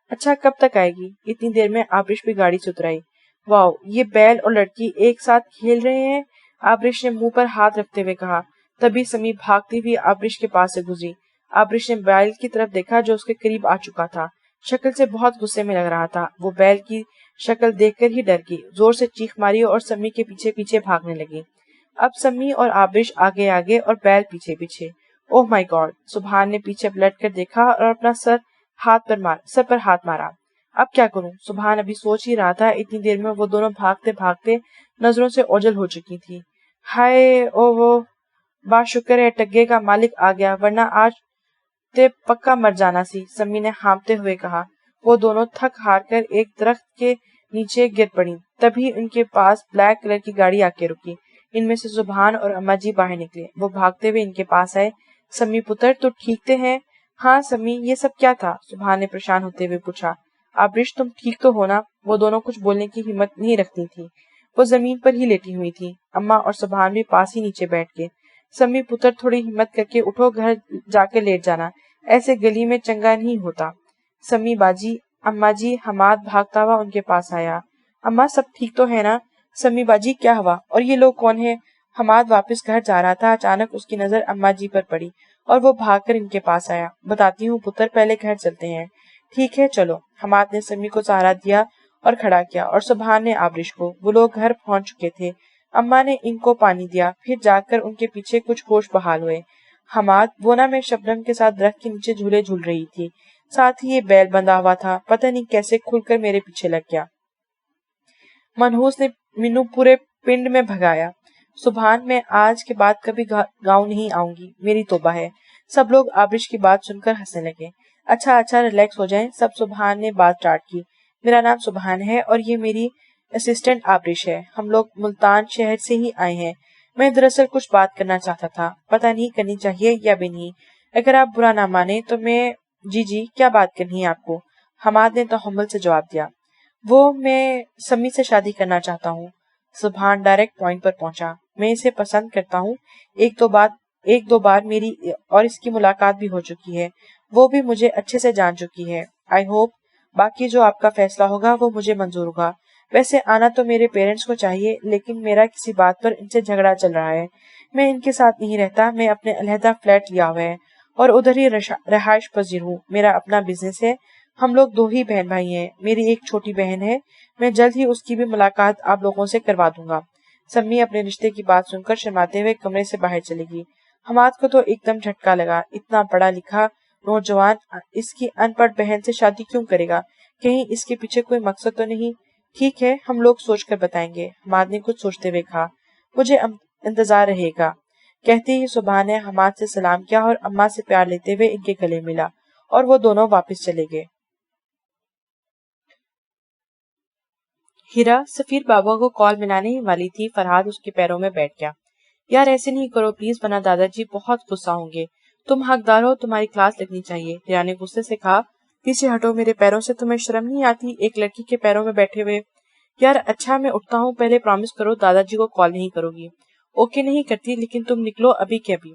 اچھا، کب تک آئے گی؟ اتنی دیر میں آبرش بھی گاڑی سے اترائی۔ واؤ، یہ بیل اور لڑکی ایک ساتھ کھیل رہے ہیں، آبرش نے منہ پر ہاتھ رکھتے ہوئے کہا۔ تبھی سمی بھاگتی ہوئی آبرش کے پاس سے گزری۔ آبرش نے بیل کی طرف دیکھا جو اس کے قریب آ چکا تھا، شکل سے بہت غصے میں لگ رہا تھا۔ وہ بیل کی شکل دیکھ کر ہی ڈر گئی، زور سے چیخ ماری اور سمی کے پیچھے پیچھے بھاگنے لگی۔ اب سمی اور آبرش آگے آگے اور بیل پیچھے پیچھے۔ اوہ مائی گاڈ! سبحان نے پیچھے پلٹ کر دیکھا اور اپنا سر پر ہاتھ مارا۔ اب کیا کروں؟ سبحان ابھی سوچ ہی رہا تھا، اتنی دیر میں وہ دونوں بھاگتے بھاگتے نظروں سے اوجھل ہو چکی تھی۔ ہائے او وہ بات شکر ہے ٹگے کا مالک آ گیا، ورنہ آج تے پکا مر جانا سی، سمی نے ہانپتے ہوئے کہا۔ وہ دونوں تھک ہار کر ایک درخت کے نیچے گر پڑی۔ تبھی ان کے پاس بلیک کلر کی گاڑی آ کے رکی۔ ان میں سے سبحان اور اماں جی باہر نکلے۔ وہ بھاگتے ہوئے ان کے پاس آئے۔ سمی پتر، تو ٹھیک تے ہیں؟ ہاں سمی، یہ سب کیا تھا؟ سبحان نے پریشان ہوتے ہوئے پوچھا۔ آبرش تم ٹھیک تو ہو نا؟ وہ دونوں کچھ بولنے کی ہمت نہیں رکھتی تھی، وہ زمین پر ہی لیٹی ہوئی تھی۔ اماں اور سبحان بھی پاس ہی نیچے بیٹھ گئے۔ سمی پتر، تھوڑی ہمت کر کے اٹھو، گھر جا کے لیٹ جانا، ایسے گلی میں چنگا نہیں ہوتا۔ سمی باجی، اماں جی، حماد بھاگتا ہوا ان کے پاس آیا۔ اماں سب ٹھیک تو ہے نا؟ سمی باجی کیا ہوا؟ اور یہ لوگ کون ہیں؟ حماد واپس گھر جا رہا تھا، اچانک اس کی نظر اماں جی پر پڑی اور وہ بھاگ کر ان کے پاس آیا۔ بتاتی ہوں پتر، پہلے گھر چلتے ہیں۔ ٹھیک ہے چلو۔ حماد نے سمی کو سہارا دیا اور کھڑا کیا اور سبحان نے آبرش کو۔ وہ لوگ گھر پہنچ چکے تھے۔ اماں نے ان کو پانی دیا، پھر جا کر ان کے پیچھے کچھ ہوش بحال ہوئے۔ حماد بونا میں شبنم کے ساتھ درخت کے نیچے جھولے جھول رہی تھی، ساتھ ہی یہ بیل بندھا ہوا تھا، پتہ نہیں کیسے کھل کر میرے پیچھے لگ گیا۔ منحوس نے مینو پورے پنڈ میں بھگایا۔ سبحان، میں آج کے بعد کبھی گاؤں نہیں آؤں گی، میری توبہ ہے۔ سب لوگ آبرش کی بات سن کر ہنسنے لگے۔ اچھا ریلیکس ہو جائیں سب، سبحان نے بات اسٹارٹ کی۔ میرا نام سبحان ہے اور یہ میری اسسٹنٹ آبرش ہے۔ ہم لوگ ملتان شہر سے ہی آئے ہیں۔ میں دراصل کچھ بات کرنا چاہتا تھا، پتہ نہیں کرنی چاہیے یا بھی نہیں۔ اگر آپ برا نہ مانیں تو میں جی کیا بات کرنی ہے آپ کو؟ حماد نے تحمل سے جواب دیا۔ میں سمی سے شادی کرنا چاہتا ہوں۔ سبحان ڈائریکٹ پوائنٹ پر پہنچا۔ میں اسے پسند کرتا ہوں۔ ایک دو بار میری اور اس کی ملاقات بھی ہو چکی ہے۔ وہ بھی مجھے اچھے سے جان چکی ہے۔ آئی ہوپ باقی جو آپ کا فیصلہ ہوگا وہ مجھے منظور ہوگا۔ ویسے آنا تو میرے پیرنٹس کو چاہیے، لیکن میرا کسی بات پر ان سے جھگڑا چل رہا ہے۔ میں ان کے ساتھ نہیں رہتا، میں اپنے علیحدہ فلیٹ لیا ہوا ہے اور ادھر ہی رہائش پذیر ہوں۔ میرا اپنا بزنس ہے۔ ہم لوگ 2 ہی بہن بھائی ہیں۔ میری ایک چھوٹی بہن ہے، میں جلد ہی اس کی بھی ملاقات آپ لوگوں سے کروا دوں گا۔ سمی اپنے رشتے کی بات سن کر شرماتے ہوئے کمرے سے باہر چلے گی۔ حماد کو تو ایک دم جھٹکا لگا۔ اتنا پڑھا لکھا نوجوان اس کی ان پڑھ بہن سے شادی کیوں کرے گا؟ کہیں اس کے پیچھے کوئی مقصد تو نہیں؟ ٹھیک ہے، ہم لوگ سوچ کر بتائیں گے، حماد نے کچھ سوچتے ہوئے کہا۔ مجھے انتظار رہے گا۔ کہتے ہی سبحان نے حماد سے سلام کیا اور اماں سے پیار لیتے ہوئے ان کے گلے ملا اور وہ دونوں واپس چلے گئے۔ ہیرا سفیر بابا کو کال ملانے ہی والی تھی، فرحاد اس کے پیروں میں بیٹھ گیا۔ یار ایسے نہیں کرو پلیز، ورنہ دادا جی بہت غصہ ہوں گے۔ تم حقدار ہو، تمہاری کلاس لگنی چاہیے۔ ہیرا نے غصے سے کہا۔ پیچھے ہٹو میرے پیروں سے، تمہیں شرم نہیں آتی ایک لڑکی کے پیروں میں بیٹھے ہوئے؟ یار اچھا میں اٹھتا ہوں، پہلے پرامس کرو دادا جی کو کال نہیں کرو گی۔ اوکے نہیں کرتی، لیکن تم نکلو ابھی کے ابھی۔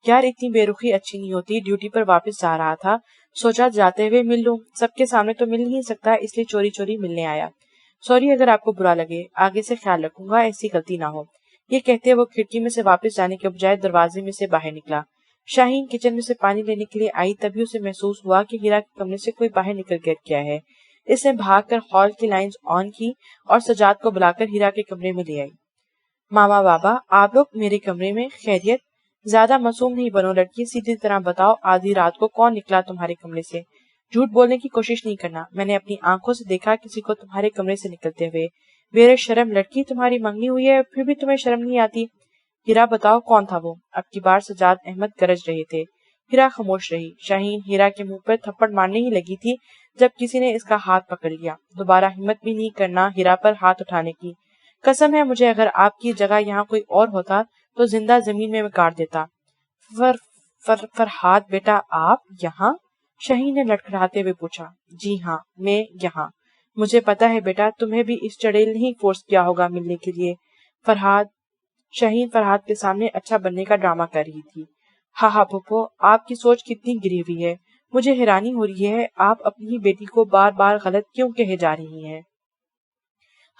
یار اتنی بے رخی اچھی نہیں ہوتی، ڈیوٹی پر واپس جا رہا تھا، سوچا جاتے ہوئے مل لوں، سب کے سامنے تو مل نہیں سکتا، اس لیے چوری چوری ملنے آیا۔ سوری اگر آپ کو برا لگے، آگے سے خیال رکھوں گا ایسی غلطی نہ ہو۔ یہ کہتے وہ کھڑکی میں سے واپس جانے کے بجائے دروازے میں سے باہر نکلا۔ شاہین کچن میں سے پانی لینے کے لیے آئی، تبھی اسے محسوس ہوا کہ ہیرا کے کمرے سے کوئی باہر نکل گیا ہے۔ اس نے بھاگ کر ہال کی لائنز آن کی اور سجاد کو بلا کر ہیرا کے کمرے میں لے آئی۔ ماما بابا آپ لوگ میرے کمرے میں، خیریت؟ زیادہ معصوم نہیں بنو لڑکی، سیدھی طرح بتاؤ آدھی رات کو کون نکلا تمہارے کمرے سے؟ جھوٹ بولنے کی کوشش نہیں کرنا، میں نے اپنی آنکھوں سے دیکھا کسی کو تمہارے کمرے سے نکلتے ہوئے۔ بے شرم لڑکی، تمہاری منگنی ہوئی ہے پھر بھی تمہیں شرم نہیں آتی؟ ہیرا بتاؤ کون تھا وہ؟ اب کی بار سجاد احمد گرج رہے تھے۔ ہیرا خاموش رہی۔ شاہین ہیرا کے منہ پر تھپڑ مارنے ہی لگی تھی جب کسی نے اس کا ہاتھ پکڑ لیا۔ دوبارہ ہمت بھی نہیں کرنا ہیرا پر ہاتھ اٹھانے کی۔ قسم ہے مجھے، اگر آپ کی جگہ یہاں کوئی اور ہوتا تو زندہ زمین میں گاڑ دیتا۔ فرحاد بیٹا آپ یہاں؟ شاہین نے لڑکھڑاتے ہوئے پوچھا۔ جی ہاں میں یہاں، مجھے پتا ہے بیٹا، تمہیں بھی اس چڑیل نے ہی فورس کیا ہوگا ملنے کے لیے۔ شاہین فرحاد کے سامنے اچھا بننے کا ڈرامہ کر رہی تھی۔ ہاں پھپھو، آپ کی سوچ کتنی گری ہوئی ہے، مجھے حیرانی ہو رہی ہے آپ اپنی ہی بیٹی کو بار بار غلط کیوں کہے جا رہی ہیں۔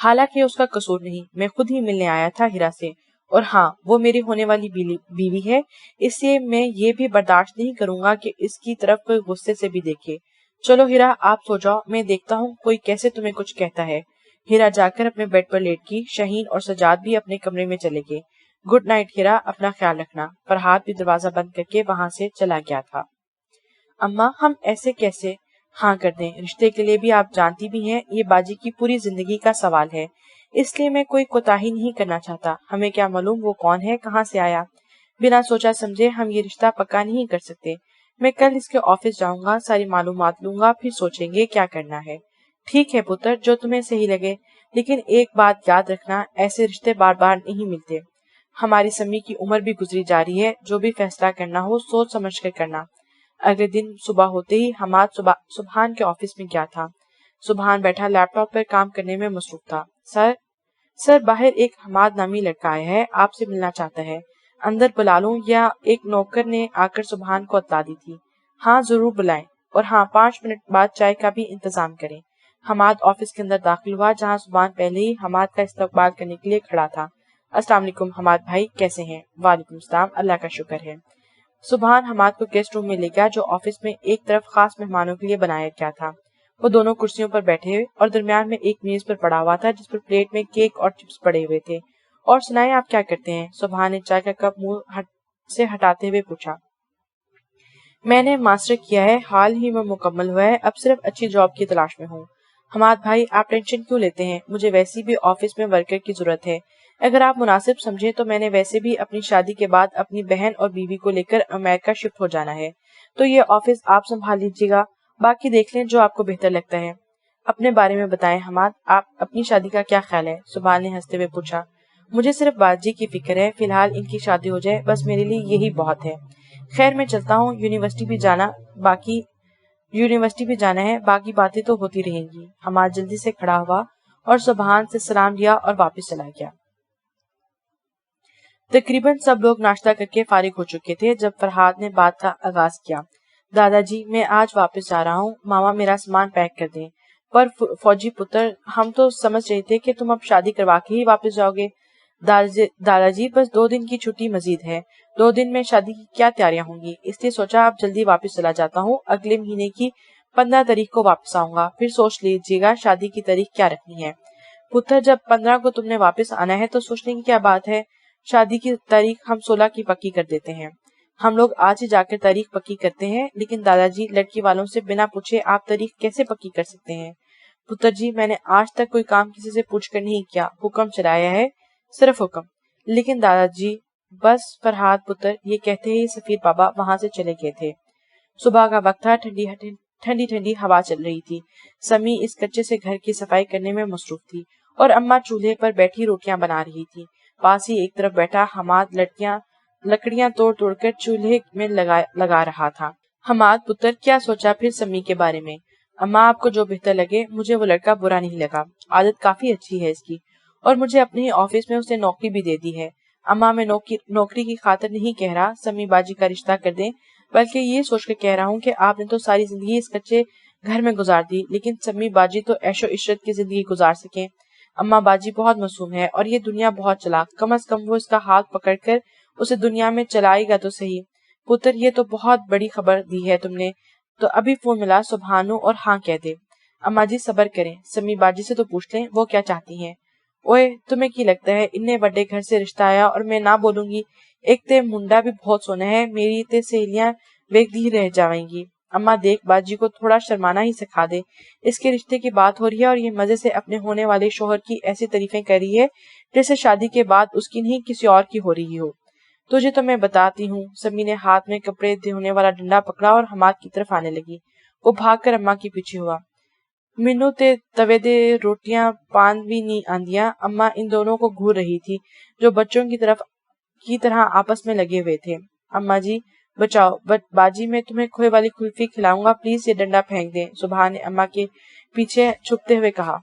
حالانکہ اس کا قصور نہیں، میں خود ہی ملنے آیا تھا ہیرا سے، اور ہاں وہ میری ہونے والی بیوی ہے، اس لیے میں یہ بھی برداشت نہیں کروں گا کہ اس کی طرف کوئی غصے سے بھی دیکھے۔ چلو ہیرا آپ سو جاؤ، میں دیکھتا ہوں کوئی کیسے تمہیں کچھ کہتا ہے۔ ہیرا جا کر اپنے بیڈ پر لیٹ گئی۔ شاہین اور سجاد بھی اپنے کمرے میں چلے گئے۔ گڈ نائٹ ہیرا، اپنا خیال رکھنا۔ فرحاد بھی دروازہ بند کر کے وہاں سے چلا گیا تھا۔ اماں ہم ایسے کیسے ہاں کر دیں؟ رشتے کے لیے بھی آپ جانتی بھی ہیں یہ باجی کی پوری زندگی کا سوال ہے، اس لیے میں کوئی کوتاہی نہیں کرنا چاہتا۔ ہمیں کیا معلوم وہ کون ہے، کہاں سے آیا؟ بنا سوچا سمجھے ہم یہ رشتہ پکا نہیں کر سکتے۔ میں کل اس کے آفس جاؤں گا، ساری معلومات لوں گا، پھر سوچیں گے کیا کرنا ہے۔ ٹھیک ہے پتر، جو تمہیں صحیح لگے، لیکن ایک بات یاد رکھنا، ایسے رشتے بار بار نہیں ملتے۔ ہماری سمی کی عمر بھی گزری جا رہی ہے، جو بھی فیصلہ کرنا ہو سوچ سمجھ کر کرنا۔ اگلے دن صبح ہوتے ہی حماد سبحان کے آفس میں گیا تھا۔ سبحان بیٹھا لیپ ٹاپ پر کام کرنے میں مصروف تھا۔ سر باہر ایک حماد نامی لڑکا آیا ہے، آپ سے ملنا چاہتا ہے، اندر بلا لوں؟ یا ایک نوکر نے آ کر سبحان کو اطلاع دی تھی۔ ہاں ضرور بلائیں، اور ہاں 5 منٹ بعد چائے کا بھی انتظام کریں۔ حماد آفس کے اندر داخل ہوا جہاں سبحان پہلے ہی حماد کا استقبال کرنے کے لیے کھڑا تھا۔ السلام علیکم حماد بھائی، کیسے ہیں؟ وعلیکم السلام، اللہ کا شکر ہے۔ سبحان حماد کو گیسٹ روم میں لے گیا جو آفس میں ایک طرف خاص مہمانوں کے لیے بنایا گیا تھا۔ وہ دونوں کرسیوں پر بیٹھے ہوئے اور درمیان میں ایک میز پر پڑا ہوا تھا جس پر پلیٹ میں کیک اور چپس پڑے ہوئے تھے۔ اور سنائیں آپ کیا کرتے ہیں؟ سبحان نے چائے کا کپ منہ سے ہٹاتے ہوئے پوچھا۔ میں نے ماسٹر کیا ہے، حال ہی میں مکمل ہوا ہے، اب صرف اچھی جاب کی تلاش میں ہوں۔ حماد بھائی آپ ٹینشن کیوں لیتے ہیں؟ مجھے ویسے بھی آفس میں ورکر کی ضرورت ہے۔ اگر آپ مناسب سمجھیں تو میں نے ویسے بھی اپنی شادی کے بعد اپنی بہن اور بیوی کو لے کر امریکہ شفٹ ہو جانا ہے، تو یہ آفس آپ سنبھال لیجیے گا، باقی دیکھ لیں جو آپ کو بہتر لگتا ہے۔ اپنے بارے میں بتائیں حماد، آپ اپنی شادی کا کیا خیال ہے؟ سبحان نے ہنستے ہوئے پوچھا۔ مجھے صرف باجی کی فکر ہے، فی الحال ان کی شادی ہو جائے بس میرے لیے یہی بہت ہے۔ خیر میں چلتا ہوں، یونیورسٹی بھی جانا ہے، باقی باتیں تو ہوتی رہیں گی۔ حماد جلدی سے کھڑا ہوا اور سبحان سے سلام لیا اور واپس چلا گیا۔ تقریباً سب لوگ ناشتہ کر کے فارغ ہو چکے تھے جب فرحاد نے بات کا آغاز کیا۔ دادا جی میں آج واپس جا رہا ہوں، ماما میرا سامان پیک کر دیں۔ پر فوجی پتر ہم تو سمجھ رہے تھے کہ تم اب شادی کروا کے ہی واپس جاؤ گے۔ دادا جی بس 2 دن کی چھٹی مزید ہے، 2 دن میں شادی کی کیا تیاریاں ہوں گی، اس لیے سوچا اب جلدی واپس چلا جاتا ہوں، اگلے مہینے کی 15 تاریخ کو واپس آؤں گا، پھر سوچ لیجیے گا شادی کی تاریخ کیا رکھنی ہے۔ پتر جب 15 کو تم نے واپس آنا ہے تو سوچنے کی کیا بات ہے، شادی کی تاریخ ہم 16 کی پکی کر دیتے ہیں۔ ہم لوگ آج ہی جا کر تاریخ پکی کرتے ہیں، لیکن دادا جی لڑکی والوں سے بنا پوچھے آپ تاریخ کیسے پکی کر سکتے ہیں؟ پتر جی میں نے آج تک کوئی کام کسی سے پوچھ کر نہیں کیا، حکم چلایا ہے، صرف حکم۔ لیکن دادا جی بس فرحاد پتر یہ کہتے ہی سفیر بابا وہاں سے چلے گئے تھے۔ صبح کا وقت تھا، ٹھنڈی ہوا چل رہی تھی۔ سمی اس کچے سے گھر کی صفائی کرنے میں مصروف تھی اور اماں چولہے پر بیٹھی روٹیاں بنا رہی تھی۔ پاس ہی ایک طرف بیٹھا حماد لکڑیاں توڑ کر چولہے میں لگا رہا تھا۔ حماد پتر کیا سوچا پھر سمی کے بارے میں؟ اماں آپ کو جو بہتر لگے، مجھے وہ لڑکا برا نہیں لگا، عادت کافی اچھی ہے اس کی، اور مجھے اپنے ہی آفس میں اسے نوکری بھی دے دی ہے۔ اماں میں نوکری کی خاطر نہیں کہہ رہا سمی باجی کا رشتہ کر دیں، بلکہ یہ سوچ کر کہہ رہا ہوں کہ آپ نے تو ساری زندگی اس کچے گھر میں گزار دی، لیکن سمی باجی تو عیش و عشرت کی زندگی گزار سکیں۔ اماں باجی بہت معصوم ہے اور یہ دنیا بہت چلاک، کم از کم وہ اس کا ہاتھ پکڑ کر اسے دنیا میں چلائے گا تو صحیح۔ پتر یہ تو بہت بڑی خبر دی ہے تم نے، تو ابھی فون ملا سبحانو اور ہاں کہہ دے۔ اماں جی صبر کریں، سمی باجی سے تو پوچھ لیں وہ کیا چاہتی ہیں۔ اوئے تمہیں کی لگتا ہے اتنے بڑے گھر سے رشتہ آیا اور میں نہ بولوں گی؟ ایک تے منڈا بھی بہت سونا ہے، میری تے سہیلیاں ویک دی رہ جائیں گی۔ اماں دیکھ باجی کو تھوڑا شرمانا ہی سکھا دے، اس کے رشتے کی بات ہو رہی ہے اور یہ مزے سے اپنے ہونے والے شوہر کی ایسی تعریفیں کر رہی ہے جیسے شادی کے بعد اس کی نہیں کسی اور کی ہو رہی ہو۔ تجھے تو میں بتاتی ہوں۔ سمی نے ہاتھ میں کپڑے دھونے والا ڈنڈا پکڑا اور حماد کی طرف آنے لگی۔ وہ بھاگ کر اماں کے پیچھے ہوا۔ مینو تے توے دے روٹیاں پان بھی نہیں آندیاں۔ اماں ان دونوں کو گھور رہی تھی جو بچوں کی طرح آپس میں لگے ہوئے تھے۔ اماں جی بچاؤ، باجی میں تمہیں کھوئے والی کلفی کھلاؤں گا، پلیز یہ ڈنڈا پھینک دیں، سبحان نے اماں کے پیچھے چھپتے ہوئے کہا۔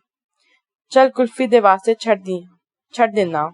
چل کلفی دے واسطے چھٹ دینا۔